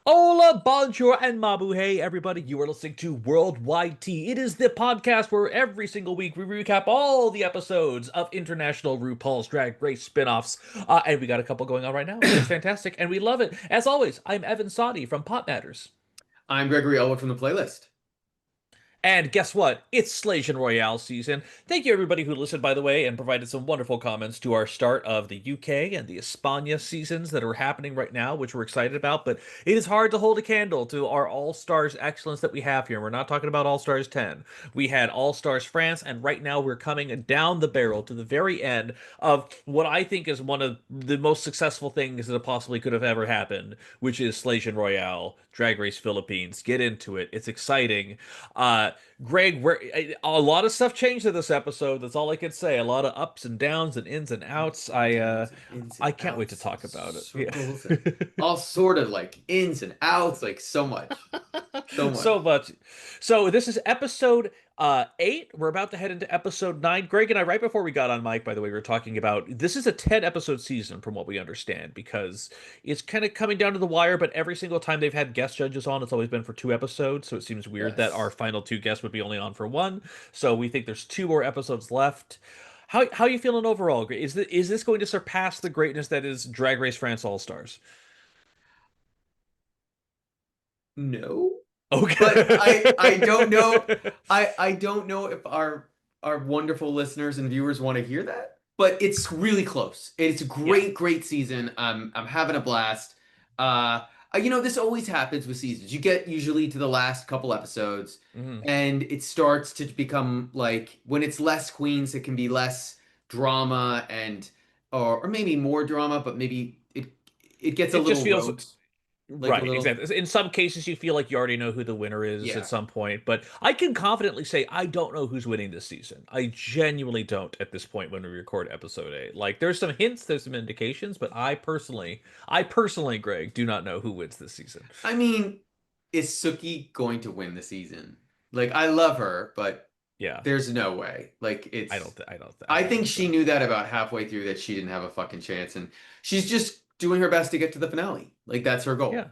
Hola, bonjour, and mabuhay, everybody. You are listening to Worldwide Tea. It is the podcast where every single week we recap all the episodes of international RuPaul's Drag Race spin-offs. And we got a couple going on right now, and it's fantastic, and we love it. As always, I'm Evan Sadi from Pop Matters. I'm Gregory Ellwood from the playlist. And guess what? It's Slaysian Royale season. Thank you, everybody who listened, by the way, and provided some wonderful comments to our start of the UK and the España seasons that are happening right now, which we're excited about. But it is hard to hold a candle to our All Stars excellence that we have here. We're not talking about All Stars 10. We had All Stars France, and right now we're coming down the barrel to the very end of what I think is one of the most successful things that possibly could have ever happened, which is Slaysian Royale, Drag Race Philippines. Get into it. It's exciting. Uh, Greg, a lot of stuff changed in this episode. That's all I can say. A lot of ups and downs and ins and outs. Ups and downs and ins I and can't wait to outs and talk about it. circles and Yeah. all sort of like ins and outs, like so much. So much. So much. So this is episode 8. We're about to head into episode 9. Greg and I, right before we got on mic, by the way, we were talking about this is a 10 episode season from what we understand, because it's kind of coming down to the wire, but every single time they've had guest judges on, it's always been for 2 episodes. So it seems weird that our Yes. final 2 guests would be only on for one. So we think there's 2 more episodes left. How are you feeling overall? Is this going to surpass the greatness that is Drag Race France All Stars? No. But I don't know. Okay. I don't know if our wonderful listeners and viewers want to hear that. But it's really close. It's a Yeah. great season. I'm having a blast. This always happens with seasons. You get usually to the last couple episodes, Mhm. and it starts to become like when it's less queens, it can be less drama and or maybe more drama, but maybe it gets a It just little feels rogues, like a right, little, exactly. In some cases, you feel like you already know who the winner is at yeah. some point, but I can confidently say I don't know who's winning this season. I genuinely don't at this point when we record episode 8. Like, there's some hints, there's some indications, but I personally, Greg, do not know who wins this season. I mean, is Suki going to win the season? Like, I love her, but Yeah, there's no way. Like, I I don't think think she so. knew that about halfway through that she didn't have a fucking chance, and she's just doing her best to get to the finale. Like, that's her Yeah. goal.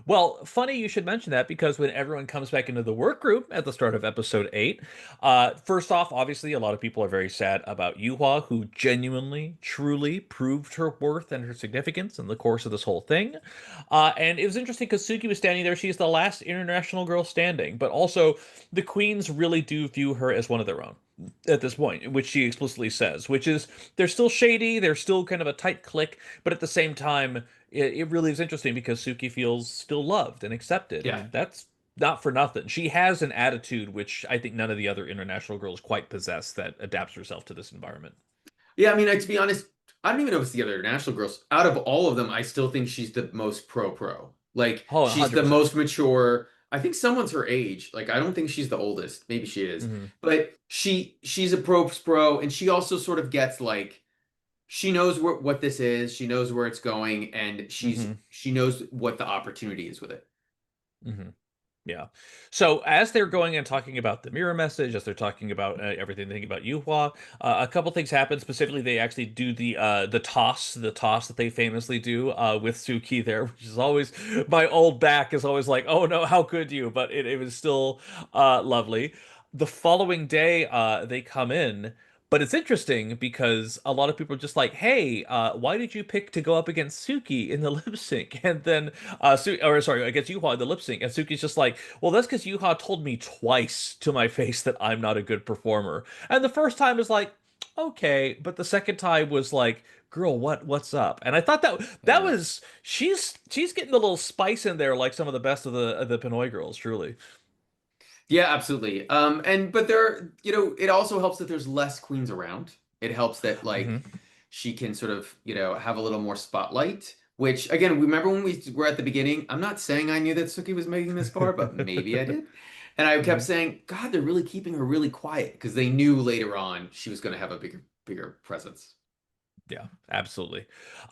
Well, funny you should mention that, because when everyone comes back into the work group at the start of episode 8, first off, obviously, a lot of people are very sad about Yuhua, who genuinely, truly proved her worth and her significance in the course of this whole thing. And it was interesting because Suki was standing there. She's the last international girl standing, but also the queens really do view her as one of their own at this point, which she explicitly says, which is they're still shady, they're still kind of a tight clique, but at the same time, it really is interesting because Suki feels still loved and accepted, Yeah. and that's not for nothing. She has an attitude which I think none of the other international girls quite possess, that adapts herself to this environment. Yeah, I mean, to be honest, I don't even know if it's the other international girls. Out of all of them, I still think she's the most pro. Like, Oh, she's the 100%. most mature. I think someone's her age. Like, I don't think she's the oldest. Maybe she is. Hmm. But she's a pro, and she also sort of gets like she knows what this is, she knows where it's going, and Hmm. she knows what the opportunity is with it. Hmm. Yeah. So as they're going and talking about the mirror message, as they're talking about everything they think about Yuhua, a couple things happen. Specifically, they actually do the toss that they famously do with Suki there, which is always my old back is always like, oh no, how could you? But it was still lovely. The following day, they come in. But it's interesting because a lot of people are just like, "Hey, why did you pick to go up against Suki in the lip sync?" And then or sorry, against Yuha in the lip sync, and Suki's just like, well, that's because Yuha told me twice to my face that I'm not a good performer. And the first time is like, okay, but the second time was like, girl, what's up? And I thought that Yeah. was she's getting a little spice in there, like some of the best of the Pinoy girls, truly. Yeah, absolutely. And but there, it also helps that there's less queens around. It helps that like Hmm. she can sort of, have a little more spotlight, which again, remember when we were at the beginning, I'm not saying I knew that Suki was making this far, but maybe I did. And I kept Hmm. saying, God, they're really keeping her really quiet because they knew later on she was going to have a bigger presence. Yeah, absolutely.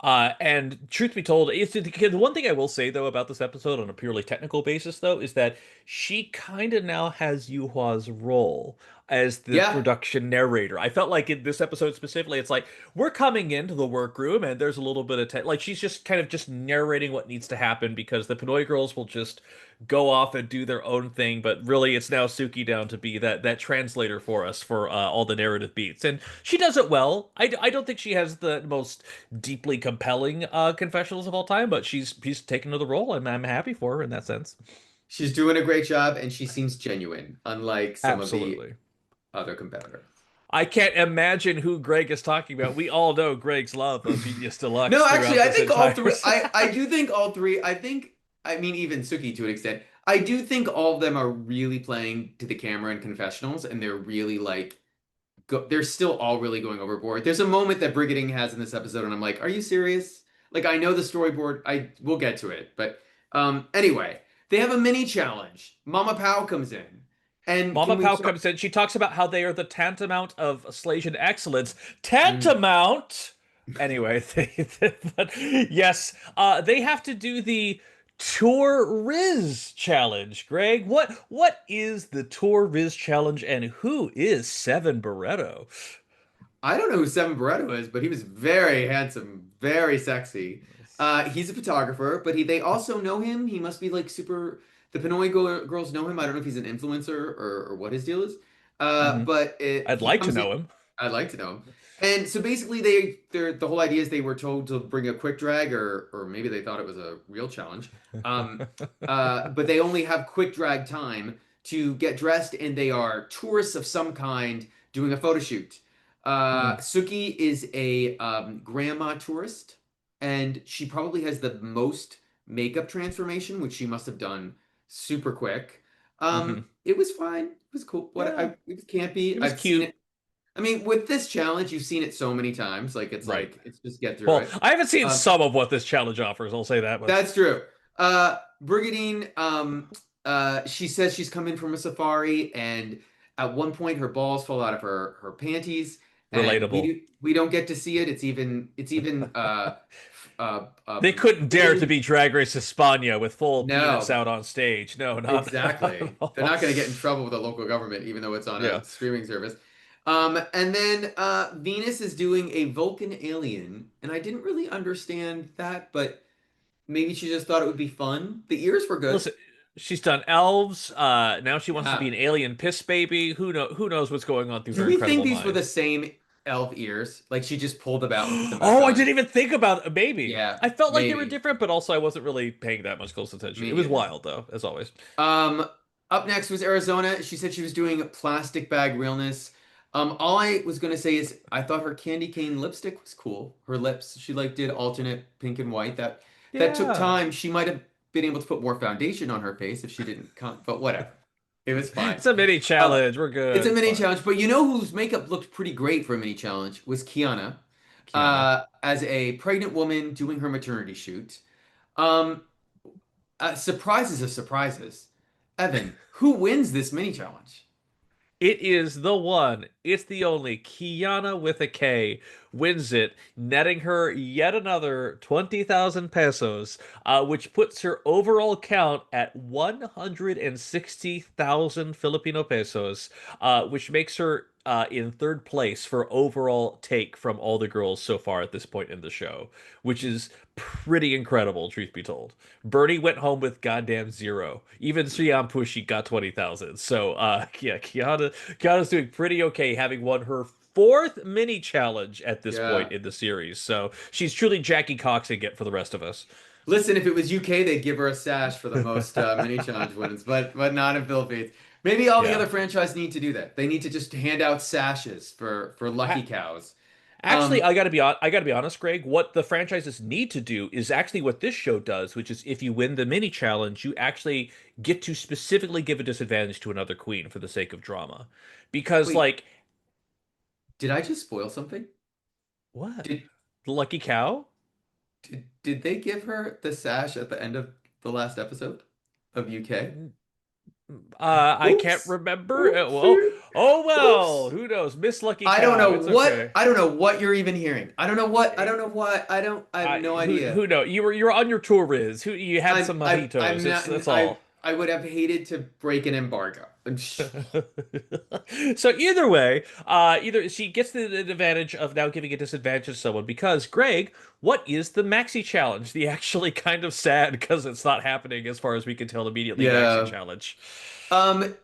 And truth be told, it's the one thing I will say though about this episode on a purely technical basis though is that she kind of now has Yuhua's role. as the Yeah, production narrator. I felt like in this episode specifically, it's like we're coming into the workroom and there's a little bit of like she's just kind of just narrating what needs to happen because the Pinoy girls will just go off and do their own thing, but really it's now Suki down to be that translator for us for all the narrative beats, and she does it well. I don't think she has the most deeply compelling confessionals of all time, but she's taken to the role, and I'm happy for her in that sense. she's doing a great job, and she seems genuine, unlike some of the Absolutely. other competitors. I can't imagine who Greg is talking about. We all know Greg's love of Genius No, Deluxe actually, throughout I this think all entire. three. I do think all three. I mean, even Suki to an extent. I do think all of them are really playing to the camera in confessionals, and they're really like they're still all really going overboard. There's a moment that Brigading has in this episode, and I'm like, are you serious? Like, I know the storyboard. I will get to it, but anyway, they have a mini challenge. Mama Pow comes in, and Mama can we Pao talk? comes in. She talks about how they are the tantamount of Slaysian excellence. Mm. Tantamount. Anyway, but yes, they have to do the Tour Riz challenge. Greg, what is the Tour Riz challenge, and who is Seven Barreto? I don't know who Seven Barreto is, but he was very handsome, very sexy. He's a photographer, but they also know him. He must be like super. The Pinoy girls know him. I don't know if he's an influencer or what his deal is. Hmm. But I'd he like to comes in. know him. I'd like to know him. And so basically, the whole idea is they were told to bring a quick drag, or maybe they thought it was a real challenge. Um, but they only have quick drag time to get dressed, and they are tourists of some kind doing a photo shoot. Mm, Suki is a grandma tourist, and she probably has the most makeup transformation, which she must have done super quick. hmm. It was fine. It was cool. Yeah, It was campy. it was I've seen cute. it. I mean, with this challenge, you've seen it so many times. Right. It's just get through Well, it. I haven't seen Um, some of what this challenge offers. I'll say that much. that's true. Brigadine, she says she's come in from a safari, and at one point her balls fall out of her panties, and Relatable. we don't get to see it. It's even They couldn't dare to hidden. be Drag Race España with full penis No, out on stage. No, not, not at exactly. They're all. not going to get in trouble with the local government, even though it's on Yeah. a streaming service. And then Venus is doing a Vulcan alien, and I didn't really understand that, but maybe she just thought it would be fun. The ears were good. Listen, she's done elves. Now she wants to be Yeah. an alien piss baby. Who knows what's going on through Do her we think incredible these were mind? the same elf ears? Like she just pulled them out and put them back Oh, I on? didn't even think about it. Maybe. Yeah, I felt like they were maybe. different, but also I wasn't really paying that much close attention. Me It was neither. wild though, as always. Um, Up next was Arizona. She said she was doing plastic bag realness. All I was gonna say is I thought her candy cane lipstick was cool. Her lips, she like did alternate pink and white. That took Yeah. time. She might have been able to put more foundation on her face if she didn't come, but whatever. It was fine. It's a mini Uh, challenge. We're it's good. a It's mini fine. challenge, but you know whose makeup looked pretty great for a mini challenge was Khianna, Khianna. as a pregnant woman doing her maternity shoot. Um, Surprises of surprises. Evan, who wins this mini challenge? It is the one. It's the only. Khianna with a K wins it, netting her yet another 20,000 pesos, which puts her overall count at 160,000 Filipino pesos, which makes her in third place for overall take from all the girls so far at this point in the show, which is pretty incredible, truth be told. Bernie went home with goddamn zero. Even Sriam Pushi got 20,000. So yeah, Khianna's doing pretty okay, having won her fourth mini challenge at this Yeah. point in the series. So she's truly Jackie Coxing it for the rest of us. Listen, if it was UK, they'd give her a sash for the most mini challenge wins, but not in Philippines. Maybe all the Yeah. other franchises need to do that. They need to just hand out sashes for lucky cows. Actually, Um, I gotta be honest, Greg. What the franchises need to do is actually what this show does, which is if you win the mini challenge, you actually get to specifically give a disadvantage to another queen for the sake of drama. Because, Wait, like, did I just spoil something? what? Did The lucky cow? did they give her the sash at the end of the last episode of UK? I can't Oops. remember. Well, Oopsie. oh well. Oops. Who knows? Miss Lucky Cow. It's okay. I don't know what you're even hearing. I don't know what I have no Who idea. know? You were on your tour, Riz. Who you had some I'm mojitos. not That's I all. I would have hated to break an embargo. So either way, either she gets the advantage of now giving a disadvantage to someone because Greg, what is the maxi challenge? The actually kind of sad because it's not happening as far as we can tell immediately maxi Yeah. challenge. Um,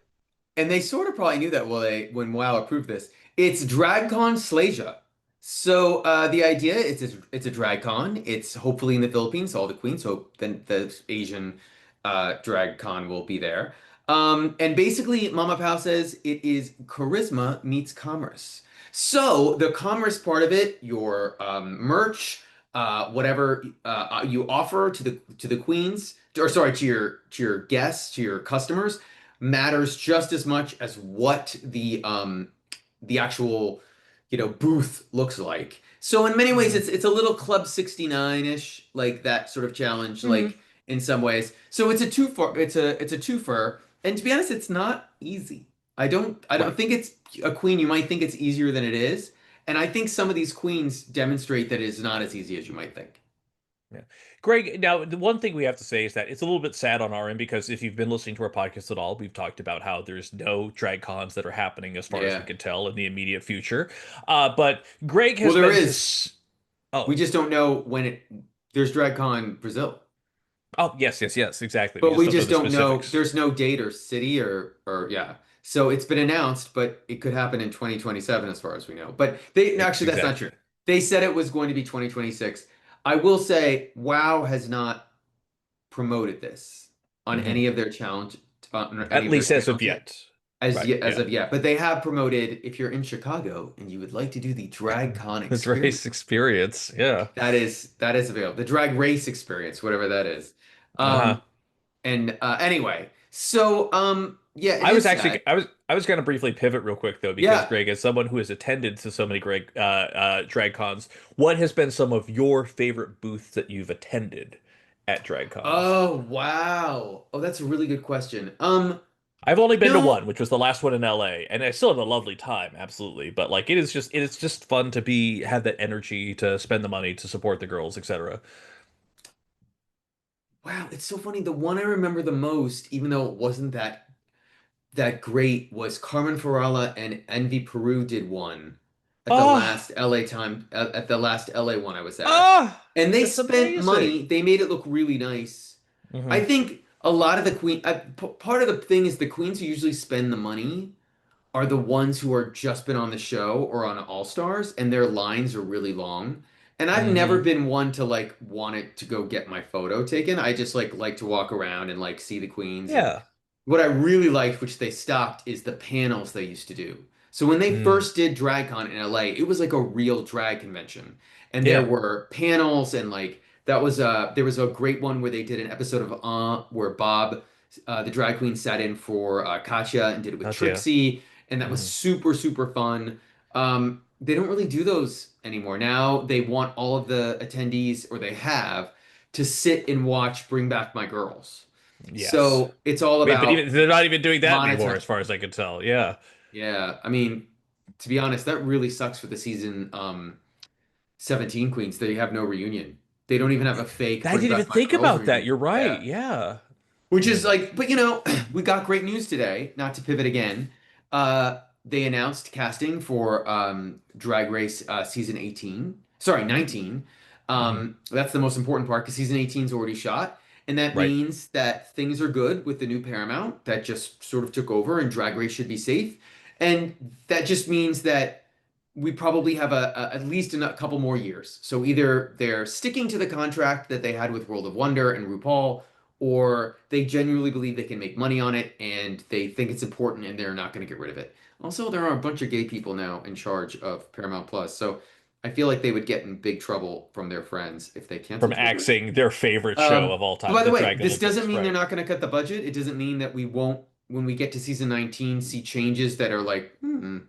and they sort of probably knew that when WoW approved this. It's DragCon Slaysia. So the idea is it's a DragCon. It's hopefully in the Philippines, all the queens. So then the Asian DragCon will be there. And basically, Mama Pao says it is charisma meets commerce. So the commerce part of it, your merch, whatever you offer to the queens, or sorry, to your guests, to your customers matters just as much as what the actual booth looks like. So in many ways Mhm. it's a little Club 69-ish, like that sort of challenge, Mhm. like in some ways. So it's a twofer, and to be honest, it's not easy. I don't Right. think it's a queen. You might think it's easier than it is, and I think some of these queens demonstrate that it is not as easy as you might think. Yeah. Greg, now the one thing we have to say is that it's a little bit sad on our end because if you've been listening to our podcast at all, we've talked about how there's no drag cons that are happening as far as we Yeah. can tell in the immediate future. But Greg Well, has there been to is. We oh, just don't know when it. There's DragCon Brazil. oh, yes, yes, yes, exactly. We But just we don't know just the don't know. specifics. There's no date or city or yeah. So it's been announced, but it could happen in 2027 as far as we know. But they actually that's not Exactly. true. They said it was going to be 2026. I will say WoW has not promoted this on Hmm. any of their challenge on any At of their least as of channels yet. yet. As Right. yet, as Yeah. of yet, but they have promoted if you're in Chicago and you would like to do the DragCon It's experience. race experience. Yeah. That is available. The drag race experience, whatever that is. Uh-huh. Um, and anyway, so yeah, it I was is actually sad. I was going to briefly pivot real quick though because Yeah. Greg, as someone who has attended to so many Greg drag cons, what has been some of your favorite booths that you've attended at drag cons? Oh wow. Oh, that's a really good question. I've only You been to know, one, which was the last one in LA, and I still had a lovely time, absolutely. But like it is just fun to be have that energy to spend the money to support the girls, etc. wow, it's so funny. The one I remember the most, even though it wasn't that great, was Carmen Farala and Envy Peru did one at the Oh, last LA time at the last LA one I was at. oh, And they it's spent amazing. money. They made it look really nice. I Hmm. think a lot of the part of the thing is the queens who usually spend the money are the ones who are just been on the show or on All Stars, and their lines are really long. And I've never Hmm. been one to like wanted to go get my photo taken. I just like to walk around and like see the queens. And Yeah. what I really liked, which they stopped, is the panels they used to do. So when they Mm. first did DragCon in LA, it was like a real drag convention, and there Yeah. were panels and like that was there was a great one where they did an episode of where Bob, the drag queen, sat in for Katya and did it with Gotcha. Trixie, and that was Hmm. super super fun. They don't really do those anymore. Now they want all of the attendees, or they have, to sit and watch Bring Back My Girls. Yes. So it's all Wait, but about even they're not even doing that anymore, monetize. as far as I can tell. Yeah. Yeah, I mean, to be honest, that really sucks for the season 17 queens. They have no reunion. They don't even have a fake I Bring didn't even Back My think Girls about that. reunion. You're right. Yeah. Yeah. Which is Mm. like, but we got great news today, not to pivot again. They announced casting for Drag Race season 18. Sorry, 19. Hmm. That's the most important part because season 18 is already shot. And that Right. means that things are good with the new Paramount that just sort of took over and Drag Race should be safe. And that just means that we probably have at least a couple more years. So either they're sticking to the contract that they had with World of Wonder and RuPaul, or they genuinely believe they can make money on it and they think it's important and they're not going to get rid of it. Also, there are a bunch of gay people now in charge of Paramount Plus, so I feel like they would get in big trouble from their friends if they From canceled Drag Race. axing their favorite show of all But time, by the the way, Drag this doesn't Olympics. mean they're Right. not going to cut the budget. It doesn't mean that we won't, when we get to season 19, see changes that are like, hmm.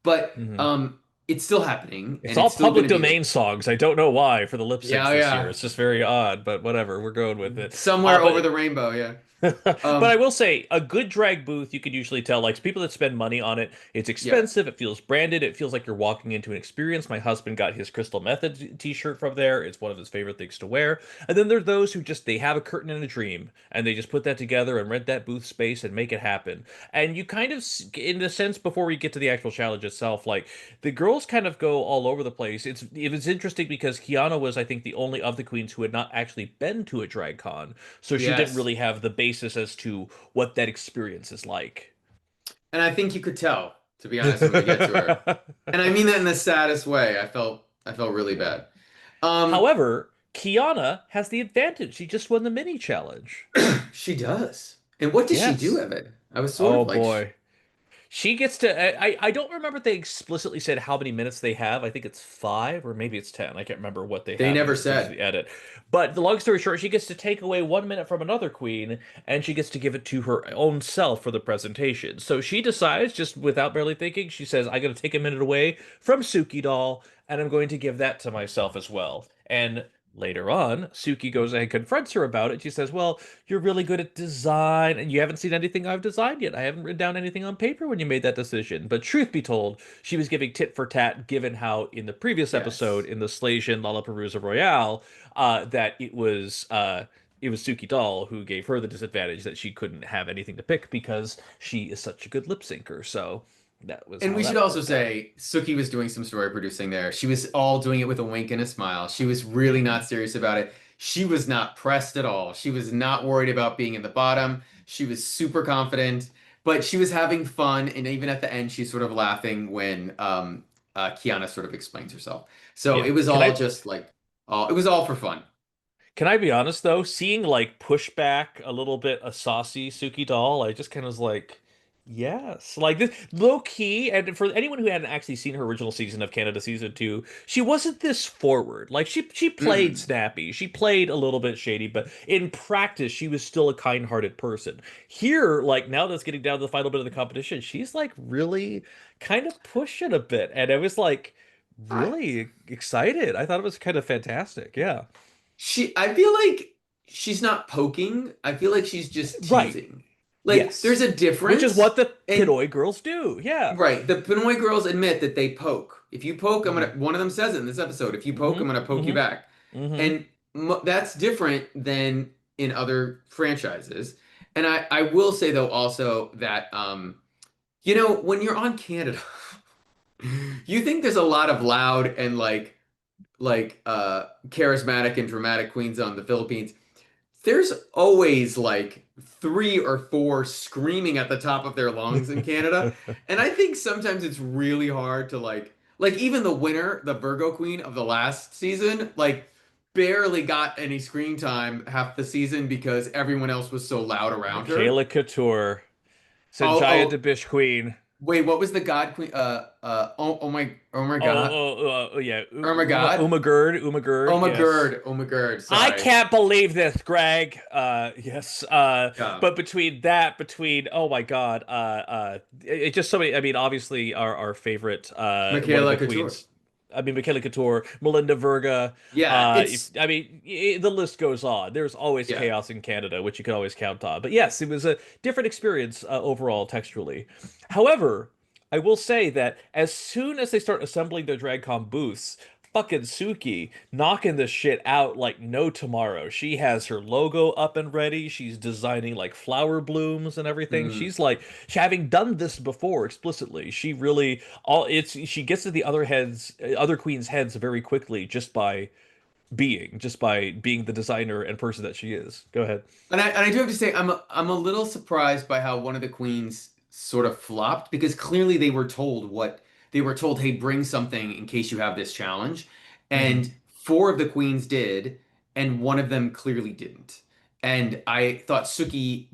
But Hmm. it's still happening It's and all it's still going public to be good. domain songs. I don't know why for the lip syncs Yeah, this year. yeah. It's just very odd, but whatever. We're going with it. Somewhere over But the rainbow, yeah. But I Um, will say, a good drag booth, you could usually tell, like people that spend money on it, it's yeah, expensive, it feels branded, it feels like you're walking into an experience. My husband got his Crystal Method t-shirt from there. It's one of his favorite things to wear. And then there are those who just they have a curtain and a dream, and they just put that together and rent that booth space and make it happen. And you kind of, in a sense, before we get to the actual challenge itself, like the girls kind of go all over the place. It was interesting because Khianna was, I think, the only of the queens who had not actually been to a drag con. So she didn't yes. really have the basis as to what that experience is like. And I think you could tell, to be honest, when we get to her. And I mean that in the saddest way. I felt really bad. Um, However, Khianna has the advantage. She just won the mini challenge. she does. And what does she do, Yes. Evan? I was sort Oh of like, boy. She gets to. I don't remember if they explicitly said how many minutes they have. I think it's 5 or maybe it's 10. I can't remember what they they have never in terms of said. the edit. But the long story short, she gets to take away 1 minute from another queen, and she gets to give it to her own self for the presentation. So she decides, just without barely thinking, she says, "I'm going to take a minute away from Suki Doll, and I'm going to give that to myself as well." And later on, Suki goes and confronts her about it. She says, "Well, you're really good at design, and you haven't seen anything I've designed yet. I haven't written down anything on paper when you made that decision." But truth be told, she was giving tit for tat, given how in the previous episode Yes. in the Slaysian Royale, that it was Suki Doll who gave her the disadvantage that she couldn't have anything to pick because she is such a good lip syncer. So that was And how we should that also worked out. say Suki was doing some story producing there. She was all doing it with a wink and a smile. She was really Hmm. not serious about it. She was not pressed at all. She was not worried about being in the bottom. She was super confident, but she was having fun. And even at the end, she's sort of laughing when Khianna sort of explains herself. So Yeah. it was Can all I just like, it was all for fun. Can I be honest though? Seeing like pushback a little bit a saucy Suki doll, I just kind of was like, yes, like this low key. And for anyone who hadn't actually seen her original season of Canada season 2, she wasn't this forward. Like she played Mm. snappy, she played a little bit shady, but in practice, she was still a kind-hearted person. Here, like now that's getting down to the final bit of the competition, she's like really kind of pushing a bit, and I was like I, really excited. I thought it was kind of fantastic. Yeah. I feel like she's not poking. I feel like she's just Right. teasing. Like there's Yes. a Which is difference. what the And Pinoy girls do. Yeah. right, the Pinoy girls admit that they poke. If you poke, I'm Hmm. gonna. One of them says it in this episode. If you poke, I'm Hmm. gonna poke you Hmm. back. Hmm. And that's different than in other franchises. And I will say though also that when you're on Canada, you think there's a lot of loud and charismatic and dramatic queens on the Philippines. There's always like three or four screaming at the top of their lungs in Canada. And I think sometimes it's really hard to like even the winner, the Virgo Queen of the last season, like barely got any screen time half the season because everyone else was so loud around her. Michaela Couture. Oh, Sanjaya oh, Debish Queen. wait, what was the God Queen? Oh my God. Yeah. Oh my God. Uma Oh Gerd, my yes. God. Oh my God. I Sorry. can't believe this, Greg. Yes. Yeah. But between oh my God, it just so many. I mean, obviously our favorite, one of Michaela the Couture. queens. I mean, Michaela Couture, Melinda Verga. Yeah, If I mean, the list goes on. There's always yeah. chaos in Canada, which you can always count on. But yes, it was a different experience overall textually. However, I will say that as soon as they start assembling their DragCon booths, fucking Suki knocking this shit out like no tomorrow. She has her logo up and ready. She's designing like flower blooms and everything. Mm. She's like, she, having done this before explicitly, she really she gets to the other queens' heads very quickly just by being the designer and person that she is. Go ahead. And I do have to say I'm a little surprised by how one of the queens sort of flopped because clearly they were told, hey, bring something in case you have this challenge. Hmm. And four of the queens did, and one of them clearly didn't. And I thought Suki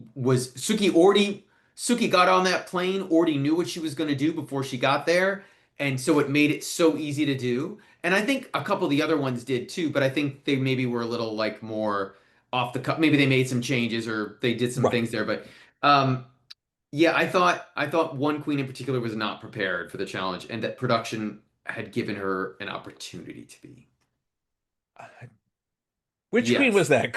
got on that plane, already knew what she was going to do before she got there, and so it made it so easy to do. And I think a couple of the other ones did too, but I think they maybe were a little like more off the cuff. Maybe they made some changes or they did some Right. things there. But um, yeah, I thought one queen in particular was not prepared for the challenge, and that production had given her an opportunity to be. Which queen was Yes, that,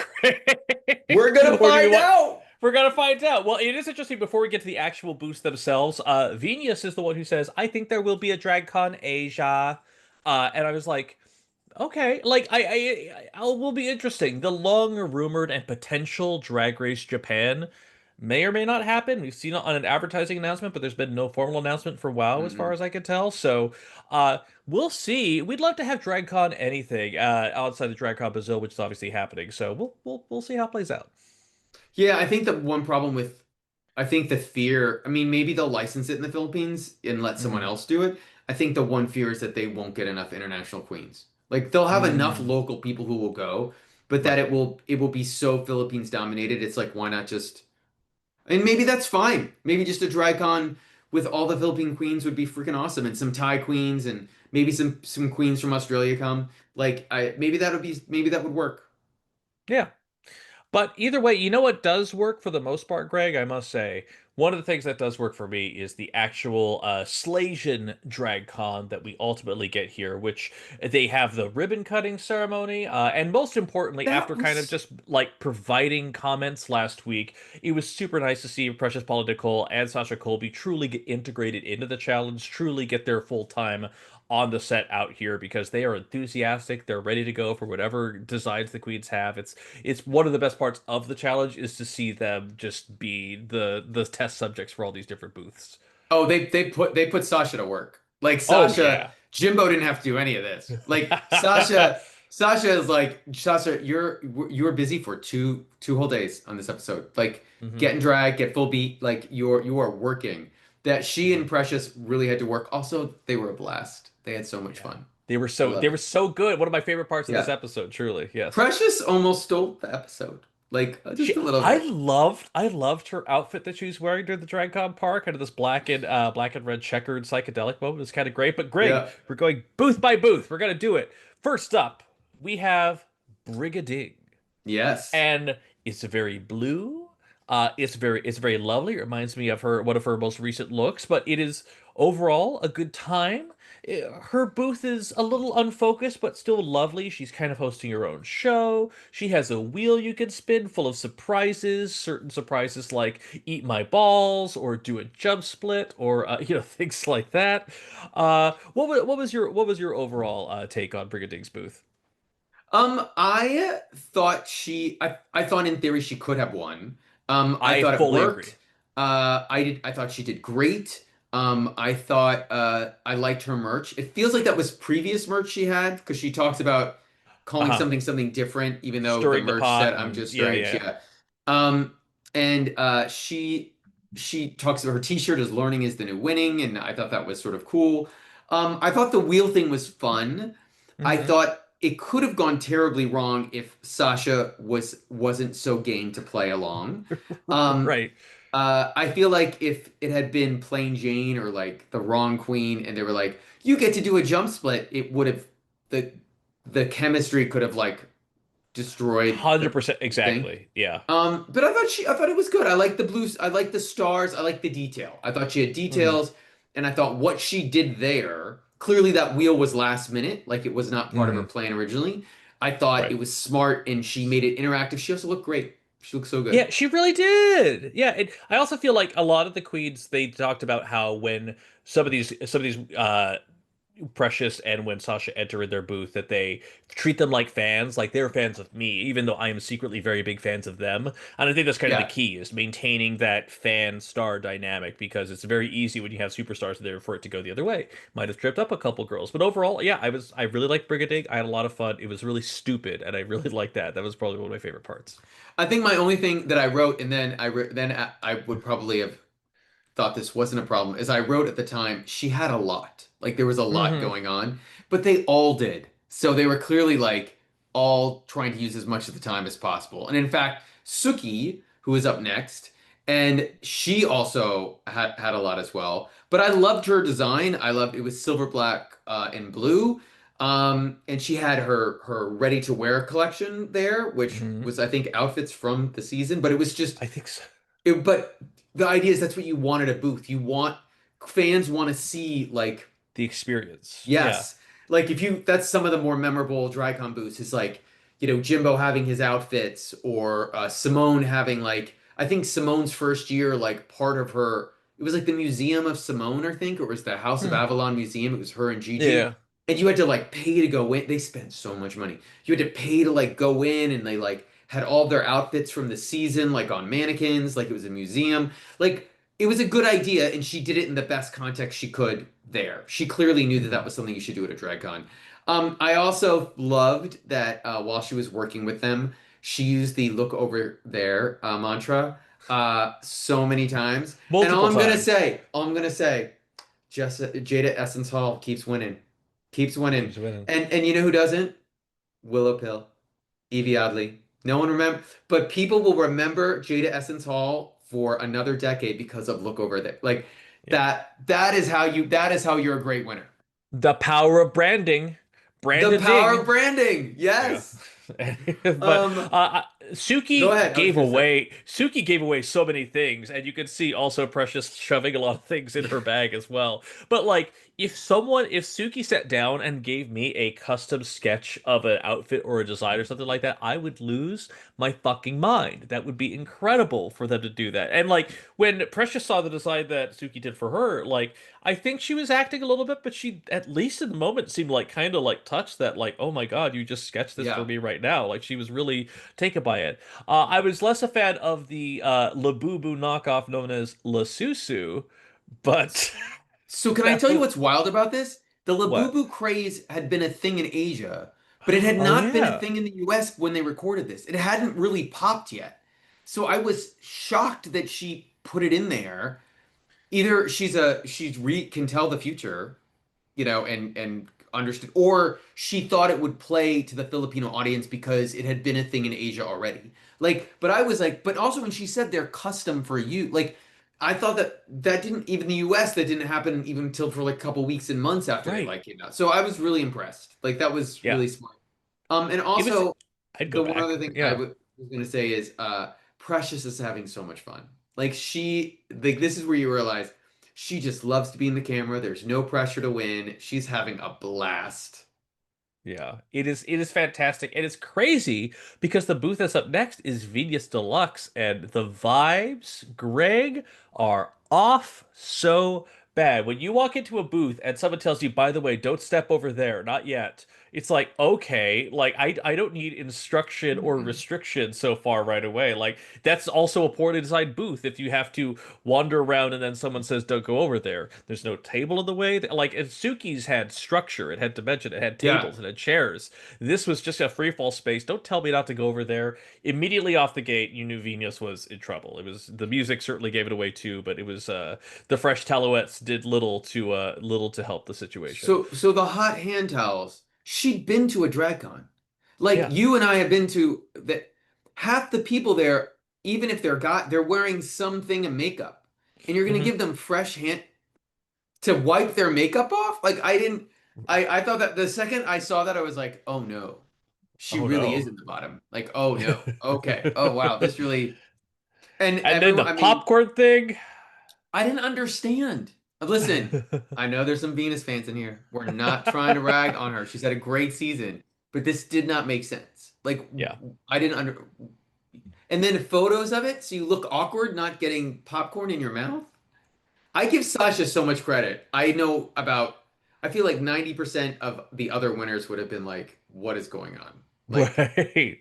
we're Greg? gonna Or do we find want? out. We're gonna find out. Well, it is interesting before we get to the actual booths themselves. Venus is the one who says, I think there will be a DragCon Asia. And I was like, okay, like I will be interesting. The long rumored and potential Drag Race Japan may or may not happen. We've seen it on an advertising announcement, but there's been no formal announcement for WoW as far Mm-mm. as I can tell. So, we'll see. We'd love to have DragCon anything outside of DragCon Brazil, which is obviously happening. So we'll see how it plays out. Yeah, I think the one problem with, I think the fear, I mean, maybe they'll license it in the Philippines and let someone Hmm. else do it. I think the one fear is that they won't get enough international queens. Like they'll have enough Mm, local people who will go, but that right. it will be so Philippines dominated. It's like why not just, and maybe that's fine. Maybe just a drag con with all the Philippine queens would be freaking awesome, and some Thai queens, and maybe some queens from Australia come. Like I maybe that would work. Yeah. But either way, you know what does work for the most part, Greg? I must say, one of the things that does work for me is the actual Slaysian Drag Con that we ultimately get here, which they have the ribbon cutting ceremony, and most importantly, after That kind of was just like providing comments last week, it was super nice to see Precious Paula Nicole and Sasha Colby truly get integrated into the challenge, truly get their full time on the set out here because they are enthusiastic. They're ready to go for whatever designs the queens have. It's one of the best parts of the challenge is to see them just be the test subjects for all these different booths. Oh, they put Sasha to work. Like Oh Sasha, yeah. Jimbo didn't have to do any of this. Like Sasha is like Sasha, you're busy for two whole days on this episode. Like Hmm. get in drag, get full beat. Like you are working. That she Hmm. and Precious really had to work. Also, they were a blast. They had so much Yeah. fun. They were I they loved were it. so good. One of my favorite parts of this Yeah, episode, truly. Yes. Precious almost stole the episode. Like just She a little bit. I loved her outfit that she was wearing during the DragCon park, kind of this black and red checkered psychedelic moment. It was kind of great. But Greg, Yeah. we're going booth by booth. We're gonna do it. First up, we have Brigading. Yes. And it's very blue. It's very lovely. It reminds me of her one of her most recent looks, but it is overall a good time. Her booth is a little unfocused, but still lovely. She's kind of hosting her own show. She has a wheel you can spin full of surprises. Certain surprises like eat my balls or do a jump split or things like that. What was your overall take on Brigading's booth? I thought I thought in theory she could have won. I I thought it fully agree. worked. I thought she did great. I thought I liked her merch. It feels like that was previous merch she had because she talks about calling Uh-huh. something different, even though the Stirring the merch said pot I'm and just yeah, stirring it. yeah. Yeah. Um, and she talks about her t-shirt as learning is the new winning, and I thought that was sort of cool. I thought the wheel thing was fun. I Hmm. thought it could have gone terribly wrong if Sasha wasn't so game to play along. Um, Right. I feel like if it had been plain Jane or like the wrong queen, and they were like, "You get to do a jump split," it would have the the chemistry could have like destroyed the 100% thing. exactly. Yeah. But I thought it was good. I like the blues. I like the stars. I like the detail. I thought she had Hmm. details, and I thought what she did there, clearly that wheel was last minute, like it was not part of her Hmm. plan originally. I thought it Right. was smart, and she made it interactive. She also looked great. She looked so good. Yeah, she really did. Yeah, I also feel like a lot of the queens they talked about how when some of these Precious and when Sasha enter in their booth that they treat them like fans, like they're fans of me, even though I am secretly very big fans of them. And I think that's kind of the Yeah. key is maintaining that fan star dynamic because it's very easy when you have superstars there for it to go the other way. Might have tripped up a couple girls, but overall, yeah, I really liked Brigading. I had a lot of fun. It was really stupid, and I really liked that. That was probably one of my favorite parts. I think my only thing that I wrote, and then I would probably have thought this wasn't a problem is I wrote at the time she had a lot. Like there was a lot Hmm. going on, but they all did. So they were clearly like all trying to use as much of the time as possible. And in fact, Suki, who is up next, and she also had a lot as well. But I loved her design. I loved it was silver, black, and blue. And she had her ready to wear collection there, which Hmm. was I think outfits from the season. But it was just I think so. but the idea is that's what you want at a booth. You want fans want to see like The experience. Yeah. yes, like if you that's some of the more memorable DryCon booths is like Jimbo having his outfits or Simone having like I think Simone's first year, like part of her, it was like the Museum of Simone, I think, or it was the House of Hmm. Avalon Museum. It was her and Gigi. Yeah. And you had to like pay to go in. They spent so much money. You had to pay to like go in, and they like had all their outfits from the season like on mannequins, like it was a museum. Like it was a good idea, and she did it in the best context she could there. She clearly knew that that Mhm. was something you should do at a drag con. I also loved that while she was working with them, she used the look over there mantra so many times. And Multiple times. all I'm gonna say, just Jada Essence Hall keeps winning, keeps winning. Keeps winning. And you know who doesn't? Willow Pill, Evie Oddly. No one remember, but people will remember Jada Essence Hall for another decade because of Look Over There. Like Yeah. that is how you're a great winner. The power of branding. The power of Branding. branding. Yeah. Yes. But Um, go Suki ahead. I was gave gonna say. away so many things, and you could see also Precious shoving a lot of things in her bag as well. But like, if Suki sat down and gave me a custom sketch of an outfit or a design or something like that, I would lose my fucking mind. That would be incredible for them to do that. And like, when Precious saw the design that Suki did for her, like, I think she was acting a little bit, but she, at least in the moment, seemed like kind of like touched that, like, oh my God, you just sketched this for Yeah. me right now. Like, she was really taken by it. I was less a fan of the Labubu knockoff known as La Susu, but So can I that tell you was what's wild about this? The what? Labubu craze had been a thing in Asia, but it had Oh not been a yeah. thing in the US when they recorded this. It hadn't really popped yet. So I was shocked that she put it in there. Either she's re can tell the future, and understood, or she thought it would play to the Filipino audience because it had been a thing in Asia already. Like, but I was like, but also when she said they're custom for you, like, I thought that didn't even the US that didn't happen even until for like a couple weeks and months after they Right. like came out. So I was really impressed. Like that was Yeah. really smart. And It was. also I'd go the one back. other thing Yeah. was gonna say is Precious is having so much fun. Like this is where you realize she just loves to be in the camera. There's no pressure to win. She's having a blast. Yeah, it is fantastic. And it's crazy because the booth that's up next is Venus Deluxe and the vibes, Greg, are off so bad. When you walk into a booth and someone tells you, by the way, don't step over there, not yet. It's like, okay, like I don't need instruction or Mhm. restriction so far right away. Like that's also a poorly designed booth if you have to wander around and then someone says don't go over there. There's no table in the way. Like and Suki's had structure, it had dimension, it had Yeah. tables, it had chairs. This was just a free fall space. Don't tell me not to go over there. Immediately off the gate, you knew Venus was in trouble. It was the music certainly gave it away too, but it was the fresh talouettes did little to help the situation. So the hot hand towels. She'd been to a drag con. Like Yeah. you and I have been to that. Half the people there, even if they're wearing something of makeup, and you're gonna Hmm. give them fresh hand to wipe their makeup off. Like I didn't. I thought that the second I saw that I was like, oh no, she Oh really is no. in the bottom. Like oh no, okay, oh wow, this really. And And then the everyone, I mean, popcorn thing. I didn't understand. Listen, I know there's some Venus fans in here. We're not trying to rag on her. She's had a great season, but this did not make sense. Like Yeah. I didn't under. And then photos of it, so you look awkward not getting popcorn in your mouth. I give Sasha so much credit. I know about. I feel like 90% of the other winners would have been like, "What is going on?" Like, Right.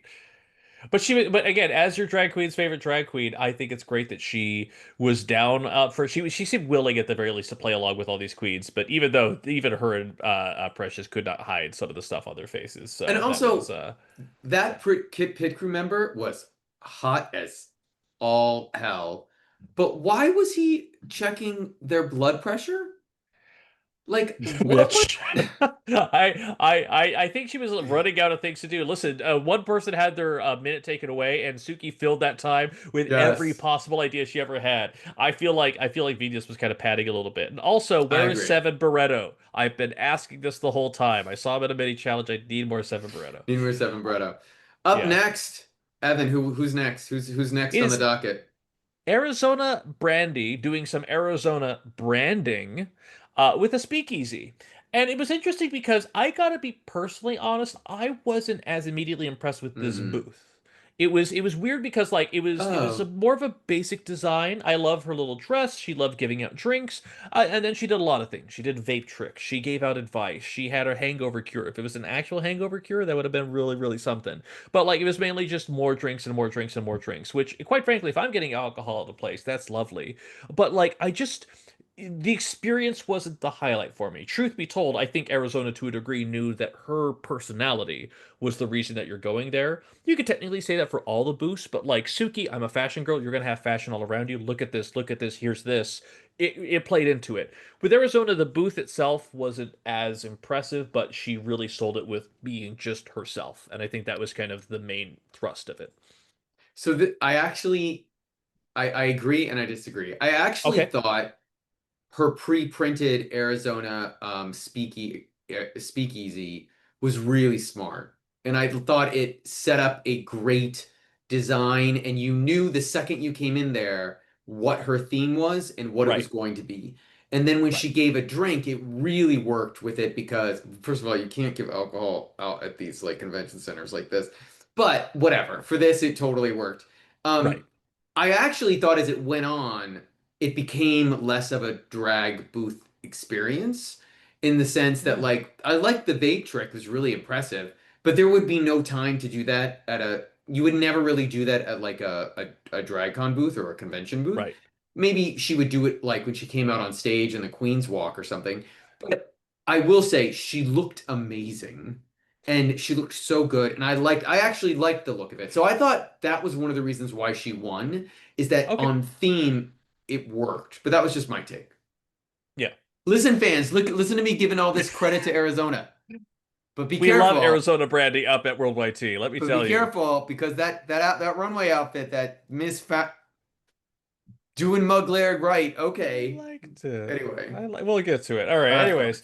But again, as your drag queen's favorite drag queen, I think it's great that she was down for she seemed willing at the very least to play along with all these queens. But even her and Precious could not hide some of the stuff on their faces, and so that was also that pit crew member was hot as all hell. But why was he checking their blood pressure? Like, what was? Bitch. I think she was running out of things to do. Listen, one person had their minute taken away, and Suki filled that time with every Yes, possible idea she ever had. I feel like Venus was kind of padding a little bit. And also, I where is agree. Seven Barretto? I've been asking this the whole time. I saw him in a mini challenge. I need more Seven Barretto. Numero seven, Bretto. Up Yeah. next, Evan. Who's next? Who's next It on the is docket? Arizona Brandy doing some Arizona branding with a speakeasy. And it was interesting because I gotta be personally honest, I wasn't as immediately impressed with this Mm-mm. booth. it was weird because like it was a Oh. more of a basic design. I love her little dress. She loved giving out drinks, and then she did a lot of things. She did vape tricks. She gave out advice. She had a hangover cure. If it was an actual hangover cure, that would have been really really something. But like it was mainly just more drinks and more drinks and more drinks. Which quite frankly, if I'm getting alcohol at the place, that's lovely. But like I just the experience wasn't the highlight for me. Truth be told, I think Arizona to a degree knew that her personality was the reason that you're going there. You could technically say that for all the booths, but like Suki, I'm a fashion girl. You're gonna have fashion all around you. Look at this. Here's this. It played into it. With Arizona, the booth itself wasn't as impressive, but she really sold it with being just herself, and I think that was kind of the main thrust of it. So I actually I agree and I disagree. I actually Okay, thought her pre-printed Arizona speakeasy was really smart. And I thought it set up a great design, and you knew the second you came in there what her theme was and what it was right, going to be. And then when right, she gave a drink, it really worked with it because, first of all, you can't give alcohol out at these like convention centers like this. But whatever. For this, it totally worked. right. I actually thought as it went on, it became less of a drag booth experience in the sense that Yeah, like I liked the vape trick, it was really impressive, but there would be no time to do that at a you would never really do that at like a drag con booth or a convention booth. right. Maybe she would do it like when she came out on stage in the Queen's Walk or something. But I will say she looked amazing and she looked so good, and I actually liked the look of it. So I thought that was one of the reasons why she won, is that Okay, on theme it worked. But that was just my take. yeah. Listen, fans, listen to me giving all this credit to Arizona. But be We love careful. Arizona branding up at Worldwide T. Let me But be tell you. careful because that runway outfit that Miss Fat doing Mug Laird right. I Okay. liked it. Anyway. We'll get to it. All right. Fine. Anyways,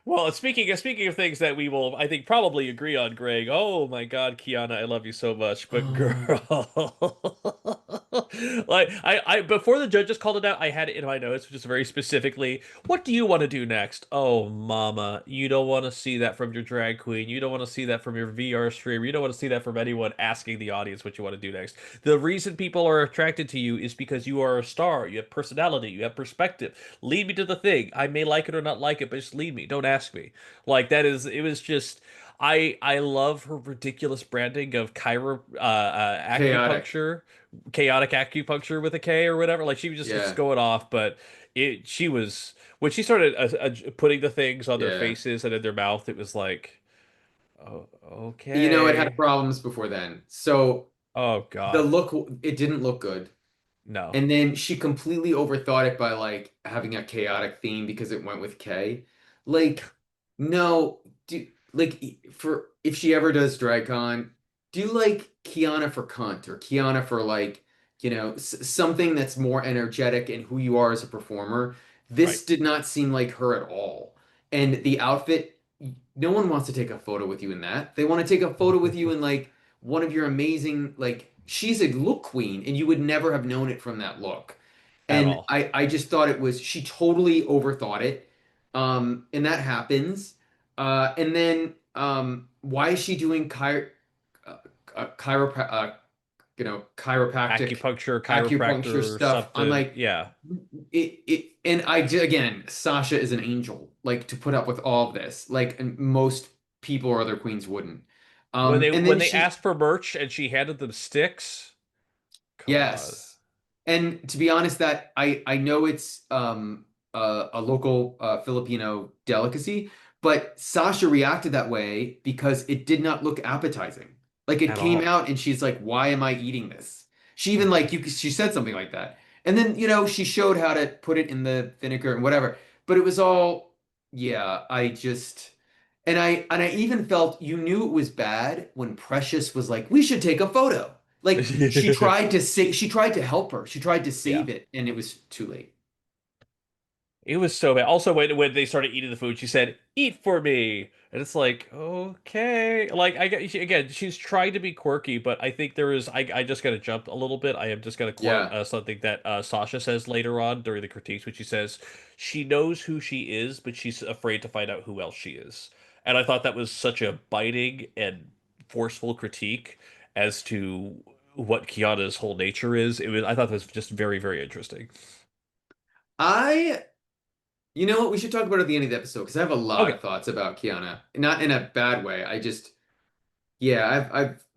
well, speaking of things that we will, I think, probably agree on, Greg. Oh my God, Khianna, I love you so much, but Oh. girl, like I before the judges called it out, I had it in my notes, which is very specifically, what do you want to do next? Oh, mama, you don't want to see that from your drag queen. You don't want to see that from your VR streamer. You don't want to see that from anyone asking the audience what you want to do next. The reason people are attracted to you is because you are a star. You have personality. You have perspective. Lead me to the thing. I may like it or not like it, but just lead me. Don't ask me. Like that is. It was just. I love her ridiculous branding of Chaotic. acupuncture, chaotic acupuncture with a K or whatever. Like she was just was Yeah. going off, but she was when she started putting the things on their Yeah. faces and in their mouth. It was like, oh, You know, it had okay. problems before then. So Oh the God, look, it didn't look good. no. And then she completely overthought it by like having a chaotic theme because it went with K. Like, no, do like for if she ever does DragCon, do like Khianna for cunt or Khianna for like, something that's more energetic in who you are as a performer. Right. This did not seem like her at all. And the outfit, no one wants to take a photo with you in that. They want to take a photo with you in like one of your amazing, like she's a look queen and you would never have known it from that look. At And all. I just thought it was she totally overthought it. And that happens. And then why is she doing uh, chiropractic acupuncture Chiropractor, stuff? I'm something. like Yeah. and again, Sasha is an angel, like to put up with all of this, like and most people or other queens wouldn't. And When then they she asked for merch and she handed them sticks, God. Yes. And to be honest, that I know it's a local Filipino delicacy, but Sasha reacted that way because it did not look appetizing. Like it At came all. out and she's like, "Why am I eating this?" She even like she said something like that. And then, she showed how to put it in the vinegar and whatever. But it was all, yeah, I even felt you knew it was bad when Precious was like, "We should take a photo." Like she tried to help her. She tried to Yeah. save it, and it was too late. It was so bad. Also, when they started eating the food, she said, "Eat for me," and it's like, okay, like again, she's trying to be quirky, but I think there is. I just got to jump a little bit. I am just going to quote Yeah. something that Sasha says later on during the critiques, which she says she knows who she is, but she's afraid to find out who else she is. And I thought that was such a biting and forceful critique. as to what Khianna's whole nature is. I thought that was just very, very interesting. I, you know what? We should talk about it at the end of the episode because I have a lot Okay, of thoughts about Khianna. Not in a bad way. I just, yeah,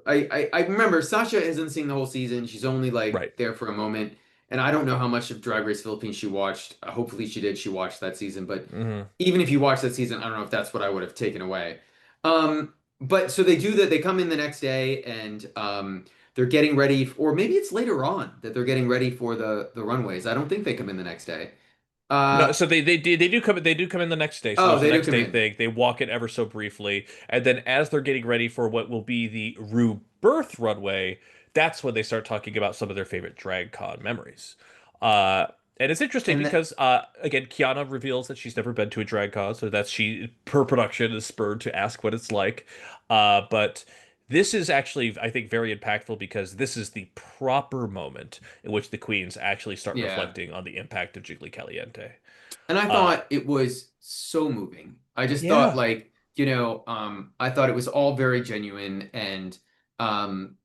I remember Sasha isn't seeing the whole season. She's only like right. there for a moment, and I don't know how much of Drag Race Philippines she watched. Hopefully, she did. She watched that season, but Hmm. even if you watched that season, I don't know if that's what I would have taken away. But so they do that. They come in the next day, and they're getting ready, or maybe it's later on that they're getting ready for the runways. I don't think they come in the next day. No, Uh, so they do come in the next day. So oh, there's the they do next come day in, thing. They walk it ever so briefly, and then as they're getting ready for what will be the Rue Birth runway, that's when they start talking about some of their favorite drag con memories. Uh, and it's interesting and because again, Khianna reveals that she's never been to a drag con, so that's she per production is spurred to ask what it's like. But this is actually, I think, very impactful because this is the proper moment in which the queens actually start yeah. reflecting on the impact of Jiggly Caliente. And I Uh, thought it was so moving. I just thought yeah. like, I thought it was all very genuine and um,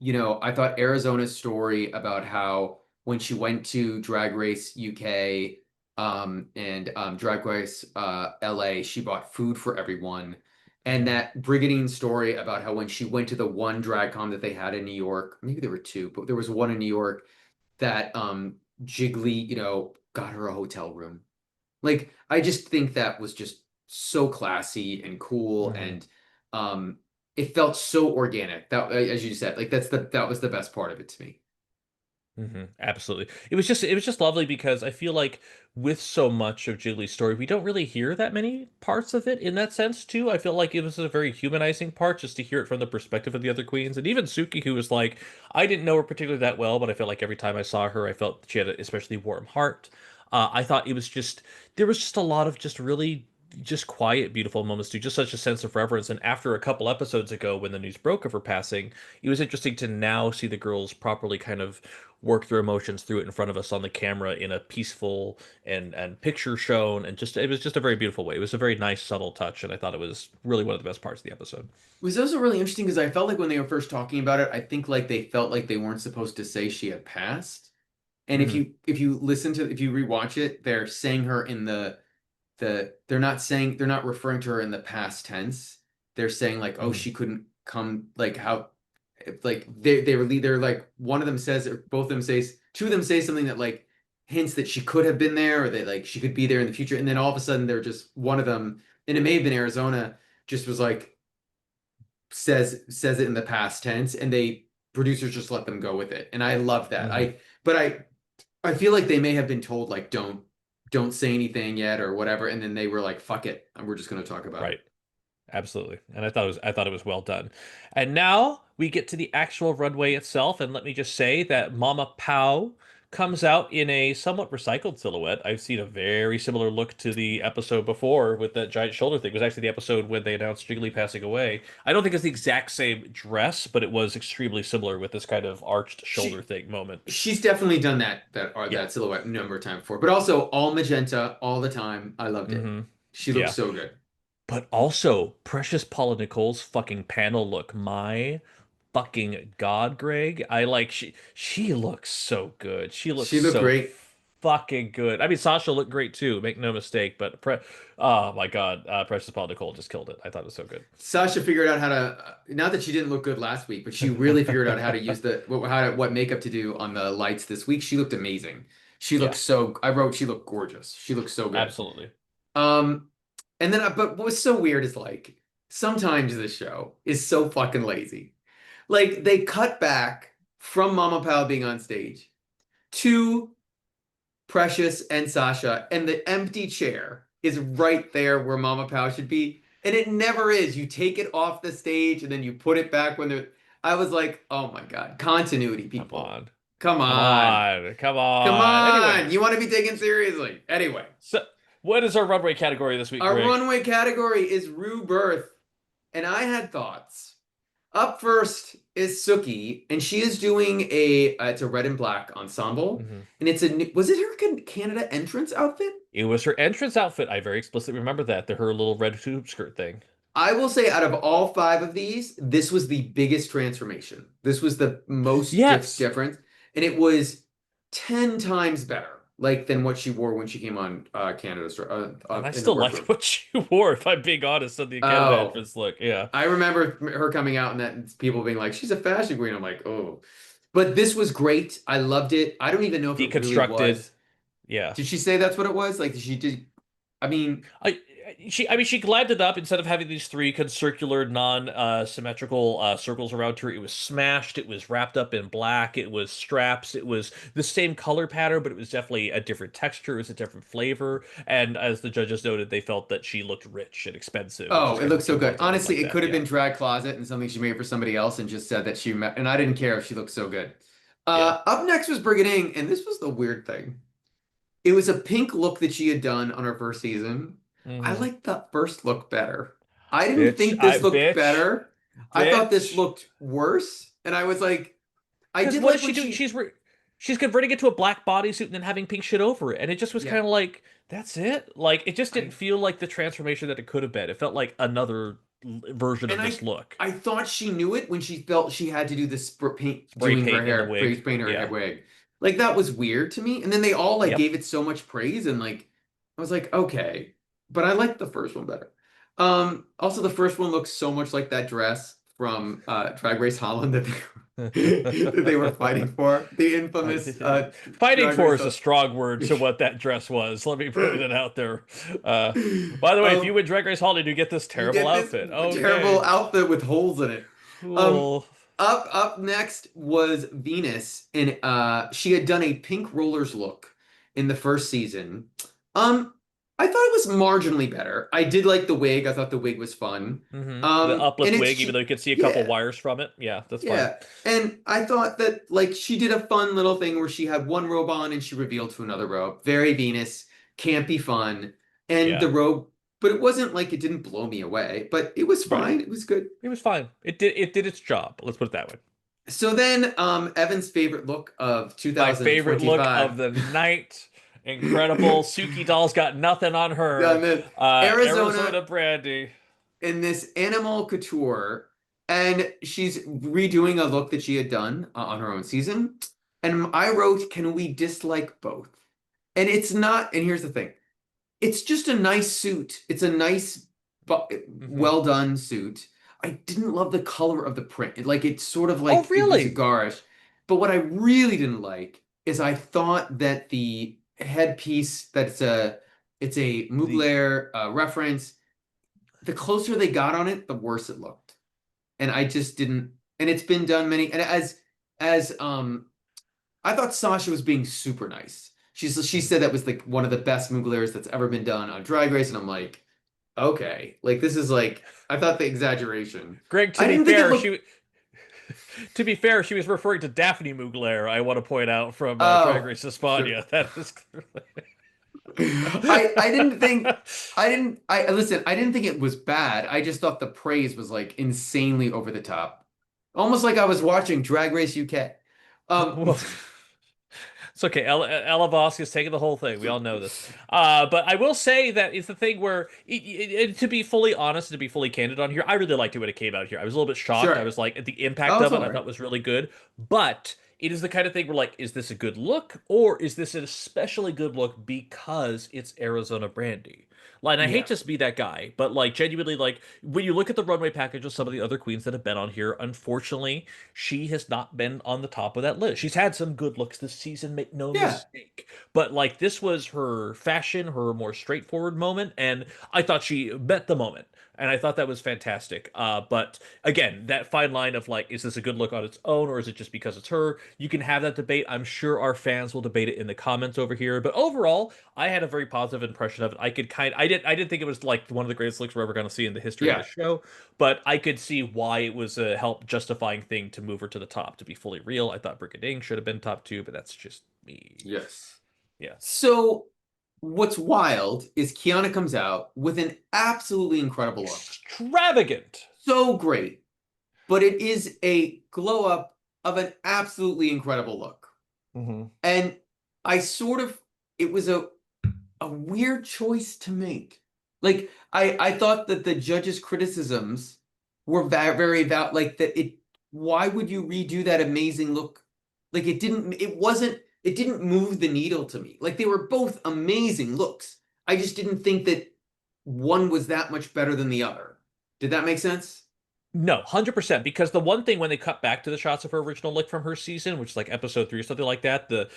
I thought Arizona's story about how when she went to Drag Race UK and Drag Race LA, she bought food for everyone. And Mhm. that Brigadine story about how when she went to the one drag con that they had in New York, maybe there were two, but there was one in New York that Jiggly, got her a hotel room. Like, I just think that was just so classy and cool, Mhm. and um, it felt so organic. That, as you said, like that was the best part of it to me. Absolutely. It was just lovely because I feel like with so much of Jiggly's story, we don't really hear that many parts of it in that sense too. I feel like it was a very humanizing part just to hear it from the perspective of the other queens. And even Suki, who was like, I didn't know her particularly that well, but I felt like every time I saw her, I felt she had an especially warm heart. I thought it was just there was just a lot of just really just quiet, beautiful moments too, just such a sense of reverence. And after a couple episodes ago, when the news broke of her passing, it was interesting to now see the girls properly kind of work their emotions through it in front of us on the camera in a peaceful and picture shown, and just it was just a very beautiful way. It was a very nice subtle touch, and I thought it was really one of the best parts of the episode. It was also really interesting because I felt like when they were first talking about it, I think like they felt like they weren't supposed to say she had passed. And if Hmm. you listen to if you rewatch it, they're saying her in they're not referring to her in the past tense. They're saying like, oh, Hmm. she couldn't come, like how, like they're like one of them says, or both of them says, two of them say something that like hints that she could have been there, or that like she could be there in the future, and then all of a sudden they're just one of them, and it may have been Arizona, just was like says it in the past tense, and they producers just let them go with it, and I love that. Hmm. But I feel like they may have been told like don't say anything yet or whatever, and then they were like fuck it, and we're just going to talk about Right. it. Absolutely. And I thought it was well done. And now we get to the actual runway itself, and let me just say that Mama Pow comes out in a somewhat recycled silhouette. I've seen a very similar look to the episode before with that giant shoulder thing. It was actually the episode when they announced Jiggly passing away. I don't think it's the exact same dress, but it was extremely similar with this kind of arched shoulder She thing moment. she's definitely done Yeah. that silhouette a number of times before, but also all magenta all the time. I loved it. Hmm. She looks Yeah. so good. But also, Precious Paula Nicole's fucking panel look. My fucking God, Greg. She looks so good. She looks She looked so great. fucking good. I mean, Sasha looked great too, make no mistake, but oh my God, Precious Paula Nicole just killed it. I thought it was so good. Sasha figured out how to, not that she didn't look good last week, but she really figured out how to use what makeup to do on the lights this week. She looked amazing. She looked Yeah, so, I wrote she looked gorgeous. She looked so good. absolutely. Um, and then, but what was so weird is like sometimes this show is so fucking lazy. Like they cut back from Mama Pao being on stage to Precious and Sasha, and the empty chair is right there where Mama Pao should be, and it never is. You take it off the stage and then you put it back when they're. I was like, oh my God, continuity, Come people. on. Come Come on. on. Come Come on. on. You Anyways, want to be taken seriously. Anyway. so what is our runway category this week, Our Greg? runway category is Rue Birth, and I had thoughts. Up first is Suki, and she is doing it's a red and black ensemble, Mhm. and was it her Canada entrance outfit? It was her entrance outfit. I very explicitly remember that. Her little red tube skirt thing. I will say out of all five of these, this was the biggest transformation. This was the most Yes. difference, and it was 10 times better, like than what she wore when she came on Canada's And I in the still like workroom. what she wore, if I'm being honest, on the Canada Oh, entrance look. Yeah. I remember her coming out and that people being like, "She's a fashion queen." I'm like, "Oh," but this was great. I loved it. I don't even know if it really Deconstructed. was. Yeah. Did she say that's what it was? Like, did she did? I mean, I mean, she glammed it up instead of having these three concircular, non-symmetrical circles around her. It was smashed. It was wrapped up in black. It was straps. It was the same color pattern, but it was definitely a different texture. It was a different flavor. And as the judges noted, they felt that she looked rich and expensive, which oh, is it kind of looks what you so good. want in a look Honestly, like it that. could have Yeah. been drag closet and something she made for somebody else and just said that she met, and I didn't care if she looked so good. Yeah. Up next was Brigading, and this was the weird thing. It was a pink look that she had done on her first season. I Hmm. liked that first look better. I didn't Bitch. think this looked Bitch. better. I thought this Bitch. looked worse, and I was like, I Because did what is like she when doing? she, She's converting it to a black bodysuit and then having pink shit over it, and it just was yeah. kind of like that's it. Like it just didn't I feel like the transformation that it could have been. It felt like another version and of I this look. I thought she knew it when she felt she had to do the spray paint Spray doing her paint in the hair, wig. face paint her head Yeah. wig. Like that was weird to me. And then they all like Yep. gave it so much praise and like I was like, okay. But I liked the first one better. Also the first one looks so much like that dress from Drag Race Holland that that they were fighting for. The Uh, infamous Fighting Drag for Race is a strong word to what that dress was. Let me put it out there. Uh, by the way, if you um, win Drag Race Holiday, you get this you terrible get this outfit. terrible Okay. outfit with holes in it. Um, Cool. up next was Venus, and she had done a pink rollers look in the first season. Um, I thought it was marginally better. I did like the wig. I thought the wig was fun. The And uplift it's wig, even though she, you could see a couple yeah, wires from it. Yeah, that's fine. yeah. And I thought that like she did a fun little thing where she had one robe on and she revealed to another robe. Very Venus, campy fun. And the Yeah. robe, but it wasn't like it didn't blow me away, but it was Right. fine. It was good. It was fine. It did its job. Let's put it that way. So then, Evan's favorite look of My favorite look 2025. of the night. Incredible. Suki Doll's got nothing on And her. then Arizona Arizona Brandy. in this animal couture, and she's redoing a look that she had done on her own season. And I wrote, "Can we dislike both?" And it's not. And here's the thing: it's just a nice suit. It's a nice, Hmm. well done suit. I didn't love the color of the print. Like it's sort of Oh, like it was a really? garish. But what I really didn't like is I thought that the headpiece it's a The Mugler reference. The closer they got on it, the worse it looked. And I just didn't. And it's been done many. And as I thought Sasha was being super nice. She said that was like one of the best Muglers that's ever been done on Drag Race, and I'm like, okay, like this is like I thought the exaggeration. Greg, I didn't think it looked. she was referring to Daphne Mugler, I want to point out from Drag Oh, Race sure. España. That is clearly I didn't think I didn't I listen. I didn't think it was bad. I just thought the praise was like insanely over the top, almost like I was watching Drag Race UK. Um, Well, it's okay. Ella Vosk is taking the whole thing. We all know this. But I will say that it's the thing where, to be fully honest and to be fully candid on here, I really liked it when it came out here. I was a little bit shocked. I sure. was like, the impact Oh, it's of it, all I right. thought was really good. But it is the kind of thing where, like, is this a good look or is this an especially good look because it's Arizona Brandy? Like, and I hate Yeah. to be that guy, but like, genuinely, like, when you look at the runway package of some of the other queens that have been on here, unfortunately, she has not been on the top of that list. She's had some good looks this season, make no Yeah. mistake. But like this was her fashion, her more straightforward moment, and I thought she met the moment. And I thought that was fantastic. But again, that fine line of like, is this a good look on its own, or is it just because it's her? You can have that debate. I'm sure our fans will debate it in the comments over here. But overall, I had a very positive impression of it. I didn't think it was like one of the greatest looks we're ever going to see in the history of the Yeah. show, but I could see why it was a help justifying thing to move her to the top. To be fully real, I thought Brigading should have been top two, but that's just me. Yes. Yeah. So what's wild is Khianna comes out with an absolutely incredible look. Extravagant. So great, but it is a glow up of an absolutely incredible look. Hmm. And I sort of it was a weird choice to make Like I thought that the judges' criticisms were very about like that it why would you redo that amazing look? Like it didn't move the needle to me. Like they were both amazing looks. I just didn't think that one was that much better than the other. Did that make sense? No, 100%. Because the one thing when they cut back to the shots of her original look from her season, which is like episode 3 or something like that, the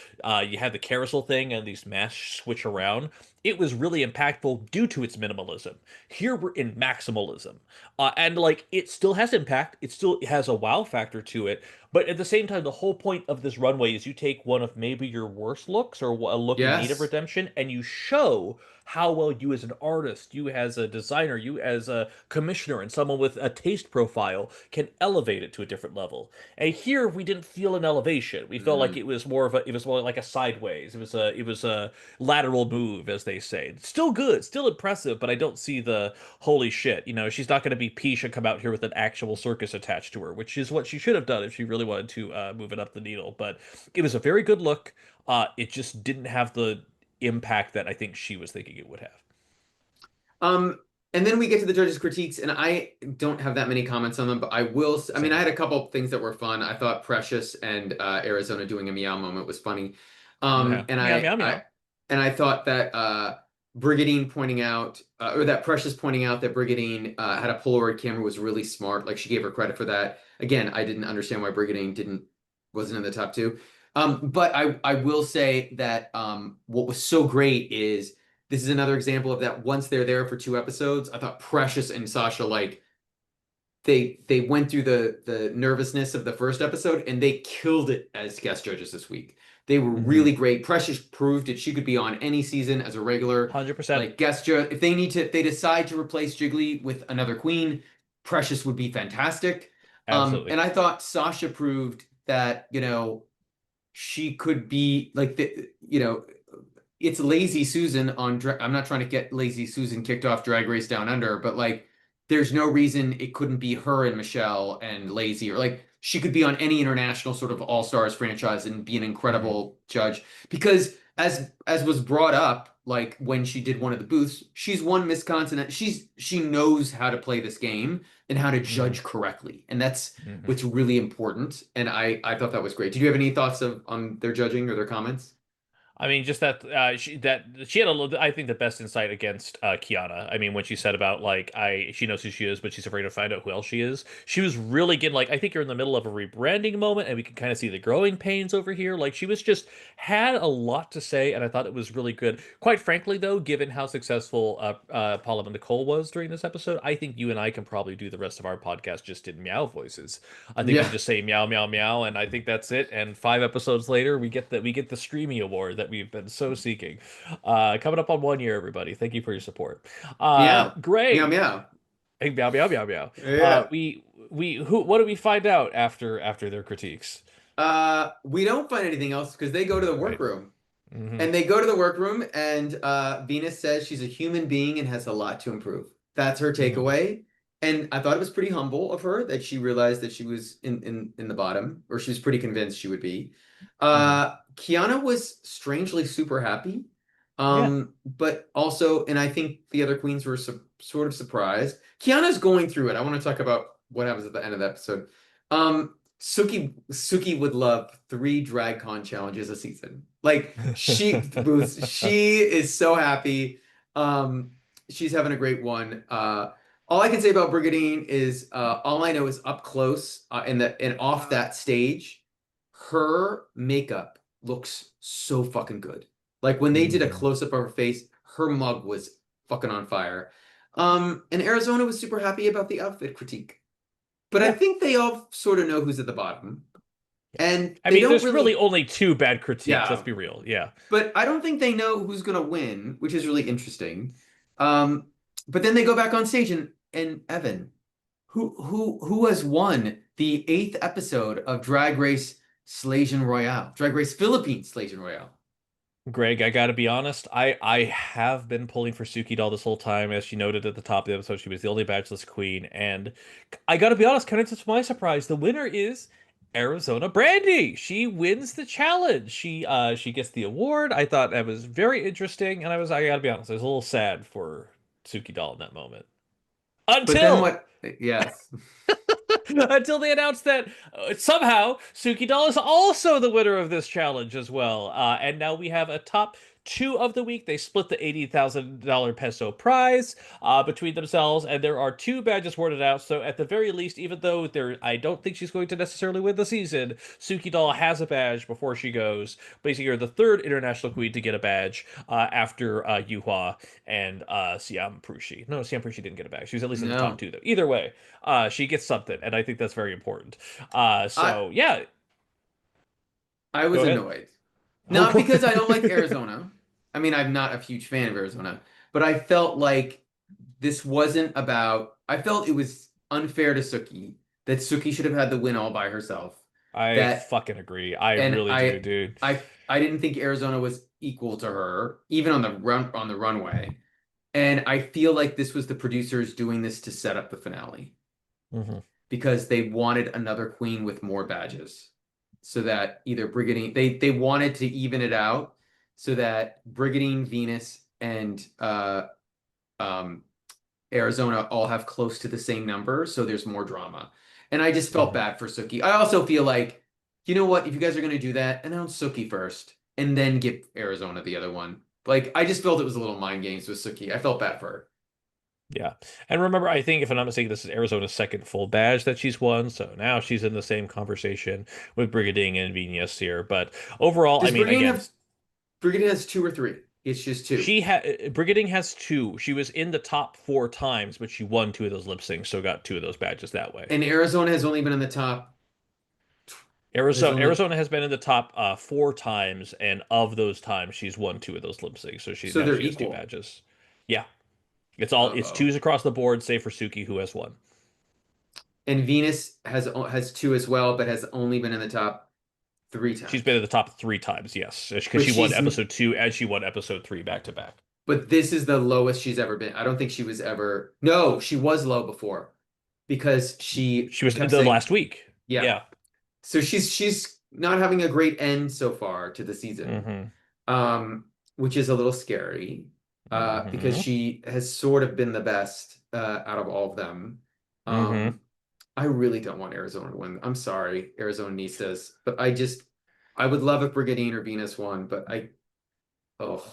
you had the carousel thing and these masks switch around. It was really impactful due to its minimalism. Here we're in maximalism, and like it still has impact. It still has a wow factor to it. But at the same time, the whole point of this runway is you take one of maybe your worst looks or a look in need of Yes. redemption, and you show how well you as an artist, you as a designer, you as a commissioner, and someone with a taste profile can elevate it to a different level. And here we didn't feel an elevation. We felt like Mm. it was more like a sideways. It was a lateral move, as they say. Still good, still impressive, but I don't see the holy shit. You know, she's not going to be Peach and come out here with an actual circus attached to her, which is what she should have done if she really wanted to move it up the needle. But it was a very good look. It just didn't have the impact that I think she was thinking it would have. Um, and then we get to the judges' critiques, and I don't have that many comments on them, but I will. I mean, I Same. had a couple of things that were fun. I thought Precious and Arizona doing a meow moment was funny. Yeah. And Meow meow I meow. and I thought that Brigadine pointing out, or that Precious pointing out that Brigadine had a Polaroid camera was really smart. Like she gave her credit for that. Again, I didn't understand why Brigadine didn't wasn't in the top two. But I will say that what was so great is this is another example of that once they're there for 2 episodes. I thought Precious and Sasha like they went through the nervousness of the first episode and they killed it as guest judges this week. They were Mm-hmm. really great. Precious proved that she could be on any season as a regular 100%. like guest judge. If they need to, if they decide to replace Jiggly with another queen, Precious would be fantastic. Absolutely. And I thought Sasha proved that, she could be like it's Lazy Susan on I'm not trying to get Lazy Susan kicked off Drag Race Down Under, but like there's no reason it couldn't be her and Michelle and Lazy, or like she could be on any international sort of All Stars franchise and be an Mm-hmm. incredible judge because as was brought up like when she did one of the booths, she's won Miss Continent. She knows how to play this game and how to Mm-hmm. judge correctly. And that's Mm-hmm. what's really important. And I thought that was great. Did you have any thoughts on their judging or their comments? I mean, just that she had a little. I think the best insight against Khianna. I mean, when she said about like she knows who she is, but she's afraid to find out who else she is. She was really getting like I think you're in the middle of a rebranding moment, and we can kind of see the growing pains over here. Like she was just had a lot to say, and I thought it was really good. Quite frankly, though, given how successful Paula and Nicole was during this episode, I think you and I can probably do the rest of our podcast just in meow voices. I think we Yeah. just say meow meow meow, and I think that's it. And 5 episodes later, we get the streamy award that we've been so seeking. Coming up on 1 year, everybody. Thank you for your support. Meow. Meow Greg, meow. hey, meow meow meow meow. Yeah. We who what do we find out after their critiques? We don't find anything else because they go to the Right. workroom. Mm-hmm. And they go to the workroom, and Venus says she's a human being and has a lot to improve. That's her Mm-hmm. takeaway. And I thought it was pretty humble of her that she realized that she was in the bottom, or she was pretty convinced she would be. Mm-hmm. Khianna was strangely super happy. Yeah. But also, and I think the other queens were sort of surprised. Khianna's going through it. I want to talk about what happens at the end of the episode. Suki would love 3 DragCon challenges a season. Like she is so happy. Um, she's having a great one. All I can say about Brigadine is all I know is up close and off that stage, her makeup looks so fucking good. Like when they did a Mm-hmm. close up of her face, her mug was fucking on fire. And Arizona was super happy about the outfit critique. But I Yeah. think they all sort of know who's at the bottom. And I they mean, don't there's really really, only two bad critiques. Let's yeah. be real. Yeah. But I don't think they know who's gonna win, which is really interesting. Um, but then they go back on stage and Evan, who has won the 8th episode of Drag Race Slaysian Royale, Drag Race Philippines Slaysian Royale. Greg, I gotta be honest. I have been pulling for Suki Doll this whole time, as she noted at the top of the episode. She was the only badgeless queen, and I gotta be honest, kind of to my surprise, the winner is Arizona Brandy. She wins the challenge. She gets the award. I thought that was very interesting, and I gotta be honest, I was a little sad for her. Suki Doll in that moment. But then Until what? Yes. until they announced that somehow Suki Doll is also the winner of this challenge as well. And now we have a top two of the week. They split the $80,000 peso prize between themselves, and there are two badges awarded out. So at the very least, even though I don't think she's going to necessarily win the season, Suki Doll has a badge before she goes. Basically, you're the third international queen to get a badge after Yuhua and Siam Prushi. No, Siam Prushi didn't get a badge. She was at least in the top No. two, though. Either way, she gets something, and I think that's very important. I So yeah, I go was ahead. annoyed. Not because I don't like Arizona. I mean, I'm not a huge fan of Arizona, but I felt like this wasn't about, I felt it was unfair to Suki that Suki should have had the win all by herself. I That fucking agree. I and really do, dude. I didn't think Arizona was equal to her, even on the runway. And I feel like this was the producers doing this to set up the finale Hmm. because they wanted another queen with more badges. So that either Brigadine they wanted to even it out so that Brigadine, Venus, and um Arizona all have close to the same number, so there's more drama. And I just felt Hmm. bad for Suki. I also feel like, you know what, if you guys are gonna do that, announce Suki first and then give Arizona the other one. Like I just felt it was a little mind games with Suki. I felt bad for her. Yeah. And remember, I think if I'm not mistaken, this is Arizona's second full badge that she's won. So now she's in the same conversation with Brigading and Venus here. But overall, I Does mean, Brigadine again, have Brigadine has two or three? It's just two. Brigading has two. She was in the top four times, but she won two of those lip syncs, so got two of those badges that way. And Arizona has only been in the top has only Arizona has been in the top four times, and of those times, she's won two of those lip syncs. So so now they're she has two equal. badges. Yeah, it's Uh-oh. twos across the board, save for Suki, who has one. And Venus has two as well, but has only been in the top three She's been times. in the top three times, yes, because But she won she's episode two and she won episode three back to back. but this is the lowest she's ever been. I don't think she was ever. No, she was low before because she She was kept the saying, last week. yeah. Yeah. So she's not having a great end so far to the season. Mm-hmm. Um, which is a little scary, because Mm-hmm. she has sort of been the best out of all of them. Mm-hmm. I really don't want Arizona to win. I'm sorry, Arizona Nistas, but I would love if Brigadine or Venus won, but oh.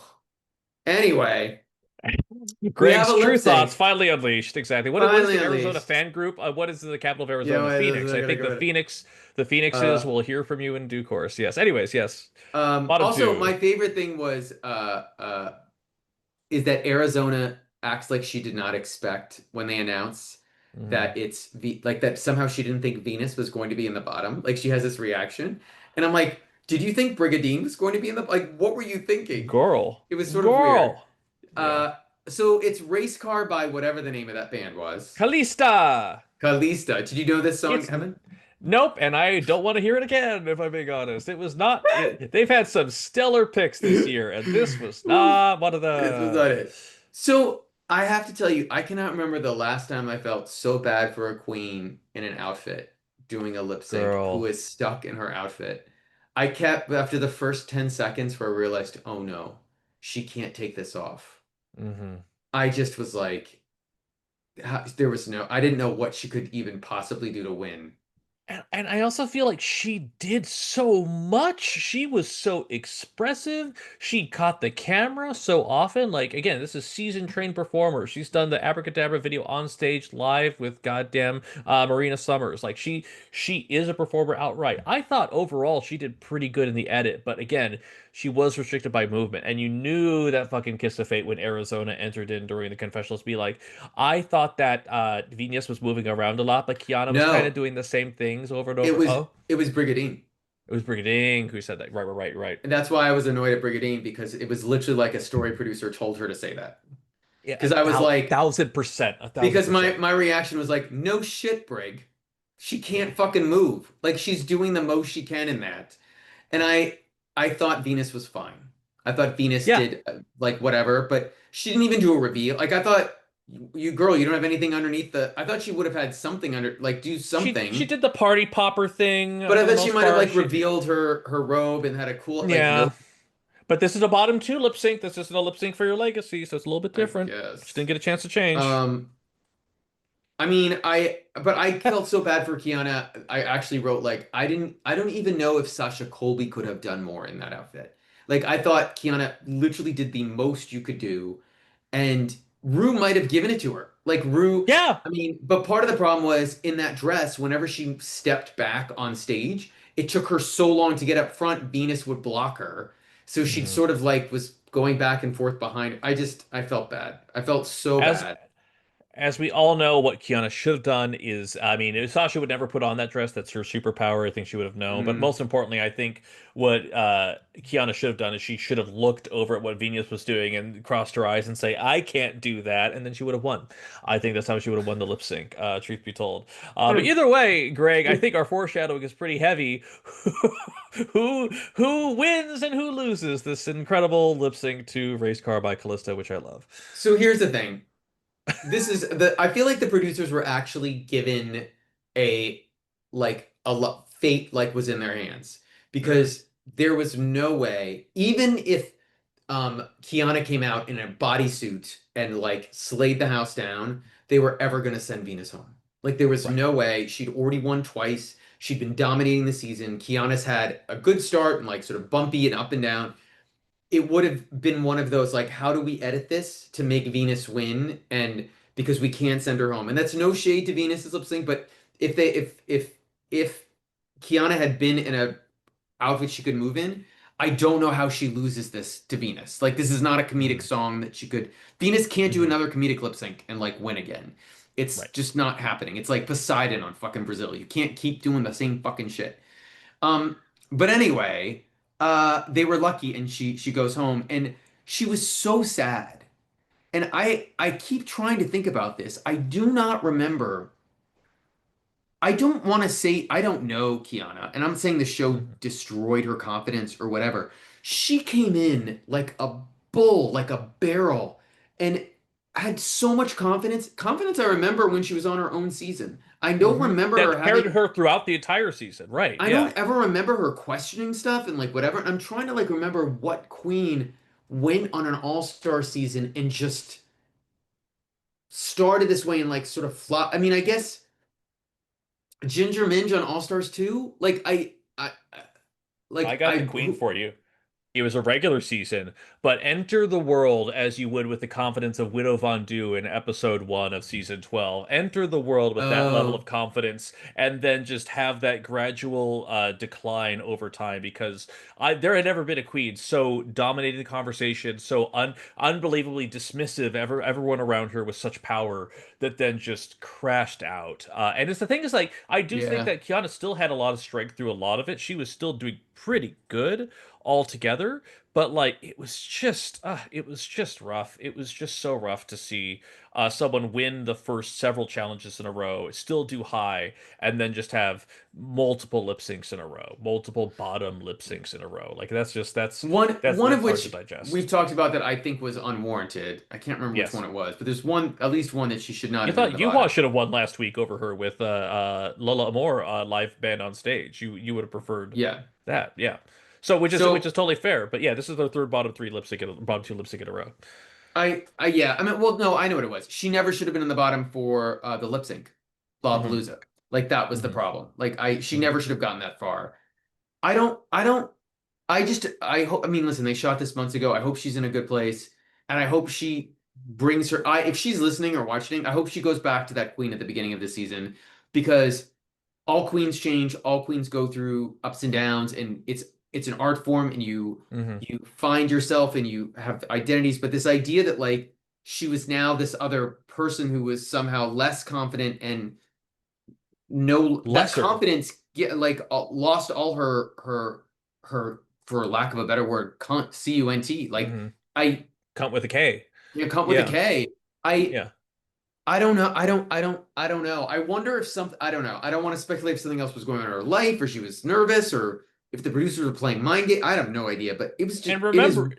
Anyway, we have a Greg's lip true thoughts sync finally unleashed. Exactly. What is finally the Arizona unleashed. fan group? What is the capital of Yeah, Arizona? wait, Phoenix. I I gotta think go with it. The Phoenixes Uh, will hear from you in due course. Yes. Anyways, yes. Bottom Also, two. my favorite thing was is that Arizona acts like she did not expect when they announce Mm-hmm. that like that somehow she didn't think Venus was going to be in the bottom. Like she has this reaction. And I'm like, did you think Brigadine was going to be in the like what were you thinking? Girl. It was sort of weird. Girl. Yeah. Uh so it's Race Car by whatever the name of that band was. Kalista. Kalista. Did you know this song, It's Evan? Nope, and I don't want to hear it again, if I'm being honest. It was not they've had some stellar picks this year, and this was not one of This was not them. it. So I have to tell you, I cannot remember the last time I felt so bad for a queen in an outfit doing a lip sync who Girl. is stuck in her outfit. I kept after the first 10 seconds where I realized, oh no, she can't take this off. Hmm. I just was like, there was no, I didn't know what she could even possibly do to win. And I also feel like she did so much. She was so expressive. She caught the camera so often. Like, again, this is seasoned trained performer. She's done the Abracadabra video on stage live with goddamn Marina Summers. Like, she is a performer outright. I thought overall she did pretty good in the edit, but again, she was restricted by movement. And you knew that fucking kiss of fate when Arizona entered in during the confessionals be like, I thought that Venus was moving around a lot, but Khianna was kind of No, doing the same things over and it over. was Oh, it was Brigadine. it was Brigading who said that. Right. And that's why I was annoyed at Brigadine because it was literally like a story producer told her to say that. Yeah, Because I was like, 1,000%, a thousand because my percent. my reaction was like, no shit, Brig. She can't fucking move. Like she's doing the most she can in that. And I thought Venus was fine. I thought Venus Yeah, did like whatever, but she didn't even do a reveal. Like I thought you girl, you don't have anything underneath the I thought she would have had something under like do she something. did the party popper thing But I for the thought she most might have part. like She revealed her robe and had a cool like Yeah, note. But this is a bottom two lip sync. This isn't a lip sync for your legacy, so it's a little bit I different. Just didn't guess. get a chance to change. Um, I mean, but I felt so bad for Khianna. I actually wrote like I don't even know if Sasha Colby could have done more in that outfit. Like I thought Khianna literally did the most you could do, and Rue might have given it to her. Like Rue, Yeah. I mean, but part of the problem was in that dress, whenever she stepped back on stage, it took her so long to get up front, Venus would block her. So she Mhm. sort of like was going back and forth behind. I felt bad. I felt so As bad. as we all know, what Khianna should have done is, I mean, Sasha would never put on that dress. That's her superpower. I think she would have known. But Mm. most importantly, I think what Khianna should have done is she should have looked over at what Venus was doing and crossed her eyes and say, "I can't do that," and then she would have won. I think that's how she would have won the lip sync. Truth be told. But either way, Greg, I think our foreshadowing is pretty heavy. Who wins and who loses this incredible lip sync to "Race Car" by Callisto, which I love. So here's the thing. This is the I feel like the producers were actually given a a lot fate like was in their hands because there was no way, even if Khianna came out in a bodysuit and like slayed the house down, they were ever gonna send Venus home. Like there was Right. no way. She'd already won twice. She'd been dominating the season. Kiana's had a good start and like sort of bumpy and up and down. It would have been one of those like, how do we edit this to make Venus win? And because we can't send her home. And that's no shade to Venus's lip sync, but if Khianna had been in a outfit she could move in, I don't know how she loses this to Venus. Like this is not a comedic Hmm. song that she could. Venus can't do Hmm. another comedic lip sync and like win again. It's Right. just not happening. It's like Poseidon on fucking Brazil. You can't keep doing the same fucking shit. Um, but anyway, they were lucky, and she goes home, and she was so sad. And I keep trying to think about this. I do not remember. I don't want to say I don't know Khianna, and I'm saying the show Hmm. destroyed her confidence or whatever. She came in like a bull, like a barrel, and had so much confidence. Confidence I remember when she was on her own season. I don't Hmm. remember her That carried having. her throughout the entire season. Right. I Yeah. don't ever remember her questioning stuff and like whatever. I'm trying to like remember what queen went on an all-star season and just started this way and like sort of flop. I mean, I guess Ginger Minge on All Stars 2. I Like got the I queen who, for you. It was a regular season, but enter the world as you would with the confidence of Widow Von Du in episode 1 of season 12. Enter the world with that level of oh confidence, and then just have that gradual decline over time. Because there had never been a queen so dominating the conversation, so unbelievably dismissive, everyone around her with such power that then just crashed out. And it's the thing is, like, I do think yeah. that Khianna still had a lot of strength through a lot of it. She was still doing pretty good altogether, but like it was just rough. It was just so rough to see someone win the first several challenges in a row, still do high, and then just have multiple lip syncs in a row, multiple bottom lip syncs in a row. Like One of that's hard to which digest. we've talked about that I think was unwarranted. I can't remember which one Yes. it was, but there's one at least one that she should not You have been at thought the Yuhua bottom. should have won last week over her with Lola Amore live band on stage. You would have preferred Yeah. that, yeah. So which is So totally fair. But yeah, this is their third bottom three lip sync, bottom two lip sync in a row. yeah, I mean, well, no, I know what it was. She never should have been in the bottom for the lip sync, Hmm. Lollapalooza. Like that was the Hmm. problem. She Hmm. never should have gotten that far. I don't, I hope, I mean, listen, they shot this months ago. I hope she's in a good place. And I hope she brings her, if she's listening or watching, I hope she goes back to that queen at the beginning of the season because all queens change, all queens go through ups and downs, and it's an art form, and Hmm. you find yourself and you have identities. But this idea that like she was now this other person who was somehow less confident and no that Lesser. confidence get like lost all her for lack of a better word cunt like Hmm. I Cunt with a K. you know, come with a Yeah. K. I Yeah. I don't know. I don't know. I wonder if something, I don't know. I don't want to speculate if something else was going on in her life or she was nervous or if the producers were playing mind game. I have no idea, but it was just, And it is, remember,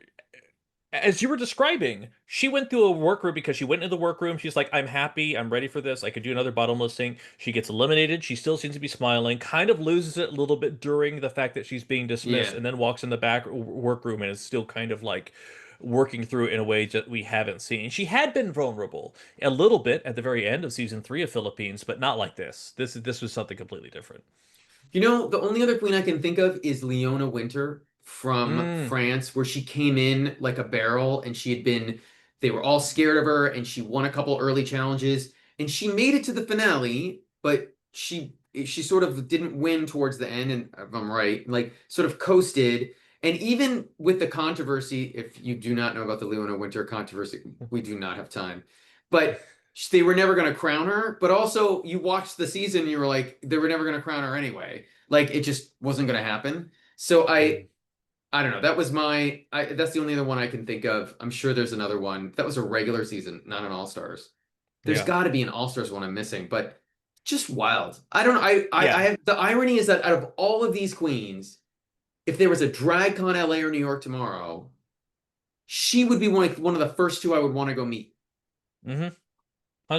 as you were describing, she went through a workroom because she went into the workroom. She's like, I'm happy. I'm ready for this. I could do another bottomless thing. She gets eliminated. She still seems to be smiling, kind of loses it a little bit during the fact that she's being dismissed, Yeah. and then walks in the back workroom and is still kind of like working through it in a way that we haven't seen. She had been vulnerable a little bit at the very end of season 3 of Philippines, but not like this. This was something completely different. You know, the only other queen I can think of is Leona Winter from Mm, France, where she came in like a barrel and she had been, they were all scared of her and she won a couple early challenges and she made it to the finale, but she sort of didn't win towards the end, and if I'm right, like sort of coasted. And even with the controversy, if you do not know about the Leona Winter controversy, we do not have time. But they were never going to crown her, but also you watched the season and you were like, they were never going to crown her anyway. Like it just wasn't going to happen. So mm, I don't know. That was that's the only other one I can think of. I'm sure there's another one. That was a regular season, not an All-Stars. There's yeah. got to be an All-Stars one I'm missing, but just wild. I don't know. I Yeah. have the irony is that out of all of these queens, if there was a DragCon LA or New York tomorrow, she would be one of the first two I would want to go meet. Mm-hmm.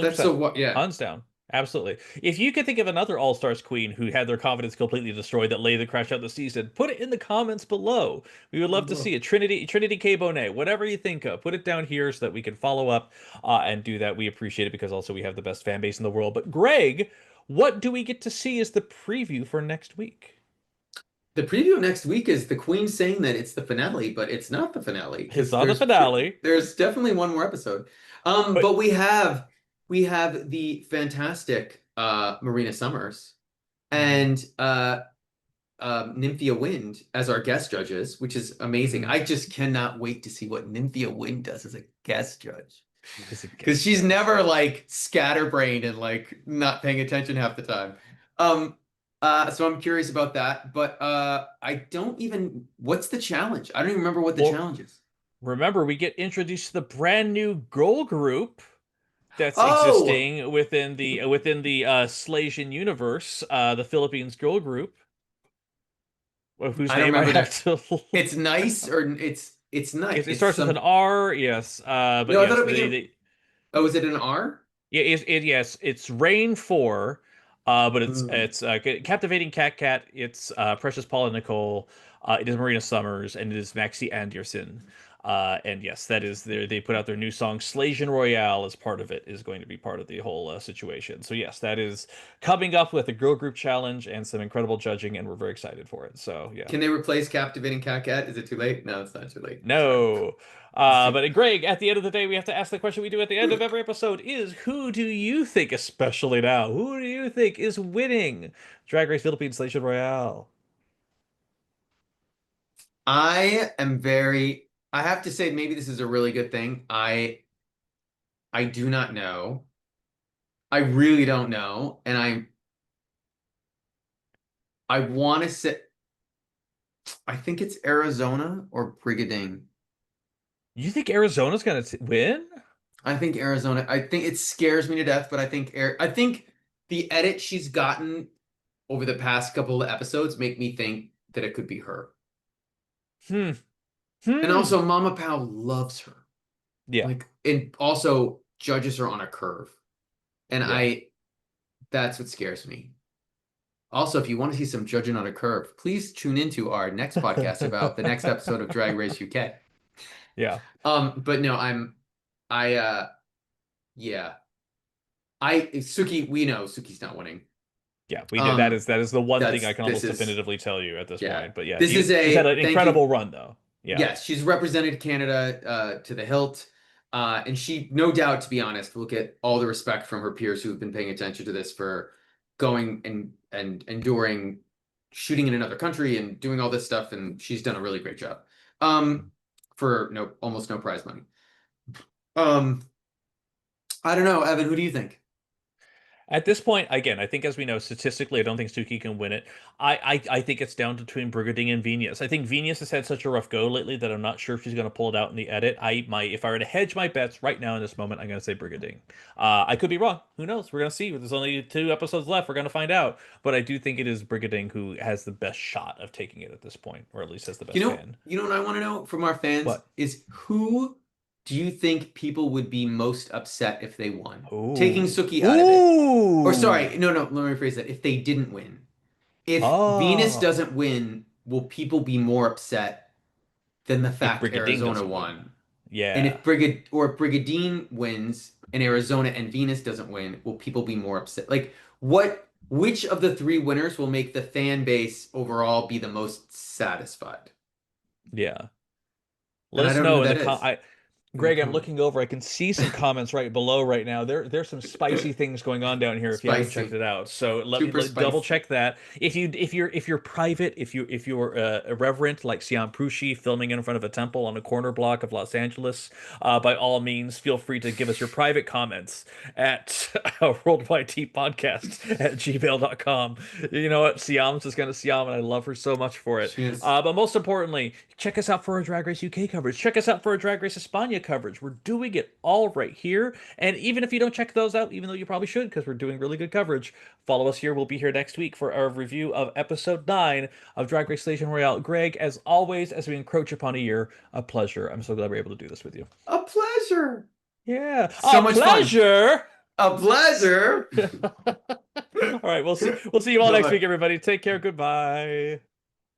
That's 100%. so what, yeah. Hands down. Absolutely. If you could think of another All-Stars queen who had their confidence completely destroyed that laid the crash out the season, put it in the comments below. We would love to see it. Trinity K. Bonet, whatever you think of, put it down here so that we can follow up and do that. We appreciate it because also we have the best fan base in the world. But Greg, what do we get to see as the preview for next week? The preview of next week is the Queen saying that it's the finale, but it's not the finale It's because not the finale, there's definitely one more episode. but But we have the fantastic Marina Summers Mhm. and Nymphia Wind as our guest judges, which is amazing. Mhm. I just cannot wait to see what Nymphia Wind does as a guest judge. As a Because guest she's judge. never like scatterbrained and like not paying attention half the time. So I'm curious about that, but I don't even, what's the challenge? I don't even remember what the Well, challenge is. remember, we get introduced to the brand new girl group that's Oh, existing within the Slaysian universe, the Philippines girl group, whose I don't name I remember have that. to It's look nice up. or it's nice. It It's starts with an some, R, yes, but no, I thought yes, it began, they oh, is it an R? yeah, yes, it's Rain 4, but Mm. it's Captivating Cat, it's Precious Paula Nicole, it is Marina Summers, and it is Maxi Anderson. And yes, that is they put out their new song Slaysian Royale as part of it is going to be part of the whole situation. So yes, that is coming up with a girl group challenge and some incredible judging, and we're very excited for it. So yeah. Can they replace Captivating Cat Cat? Is it too late? No, it's not too late. Sorry. No. It's too, But Greg, at the end of the day, we have to ask the question we do at the end of every episode is who do you think, especially now, who do you think is winning Drag Race Philippines Station Royale? I have to say maybe this is a really good thing. I do not know. I really don't know. And I want to say I think it's Arizona or Brigading. You think Arizona's going to win? I think Arizona. I think it scares me to death, but I think the edit she's gotten over the past couple of episodes make me think that it could be her. Hmm. And Hmm. also Mama Pao loves her. Yeah. Like and also judges her on a curve. And Yeah. that's what scares me. Also, if you want to see some judging on a curve, please tune into our next podcast about the next episode of Drag Race UK. Yeah. But no, I yeah. Suki, we know Suki's not winning. Yeah. We know Um, that is the one thing I that's can this almost is definitively tell you at this yeah. point. But yeah, This is she's had a an thank you. incredible run though. Yeah. Yes, she's represented Canada to the hilt. And she, no doubt, to be honest, will get all the respect from her peers who have been paying attention to this for going and enduring shooting in another country and doing all this stuff. And she's done a really great job. Um, for no almost no prize money. Um, I don't know, Evan, who do you think? At this point, again, I think as we know, statistically, I don't think Suki can win it. I think it's down between Brigading and Venus. I think Venus has had such a rough go lately that I'm not sure if she's going to pull it out in the edit. If I were to hedge my bets right now in this moment, I'm going to say Brigading. I could be wrong. Who knows? We're going to see. There's only 2 episodes left. We're going to find out. But I do think it is Brigading who has the best shot of taking it at this point, or at least has the best fan. You know what I want to know from our fans What? is who do you think people would be most upset if they won? Taking Ooh. Suki out of it. Or sorry, Ooh. no, let me rephrase that. If they didn't win. If Venus Oh. doesn't win, will people be more upset than the If fact Brigading Arizona doesn't win. won? And Yeah. if Brigadine wins and Arizona and Venus doesn't win, will people be more upset? Like which of the three winners will make the fan base overall be the most satisfied? Yeah. And Let I us don't know know who in the that is in the Greg, I'm comment. looking over. I can see some comments right below right now. There's some spicy things going on down here if you haven't checked Spicy. it out. So Super double spicy. check that. If you're private, if you're irreverent like Siam Prushi filming in front of a temple on a corner block of Los Angeles, by all means feel free to give us your private comments at worldwideteapodcast at gmail.com. You know what? Siam's just gonna Siam, and I love her so much for it. She is. But most importantly, check us out for our Drag Race UK coverage. Check us out for our Drag Race España coverage. We're doing it all right here. And even if you don't check those out, even though you probably should because we're doing really good coverage, follow us here. We'll be here next week for our review of episode 9 of Drag Race Slaysian Royale. Greg, as always, as we encroach upon a year, a pleasure. I'm so glad we're able to do this with you. A pleasure. Yeah, So a much fun. pleasure. A pleasure. All right, we'll see you all next Bye-bye. week, everybody. Take care. Goodbye.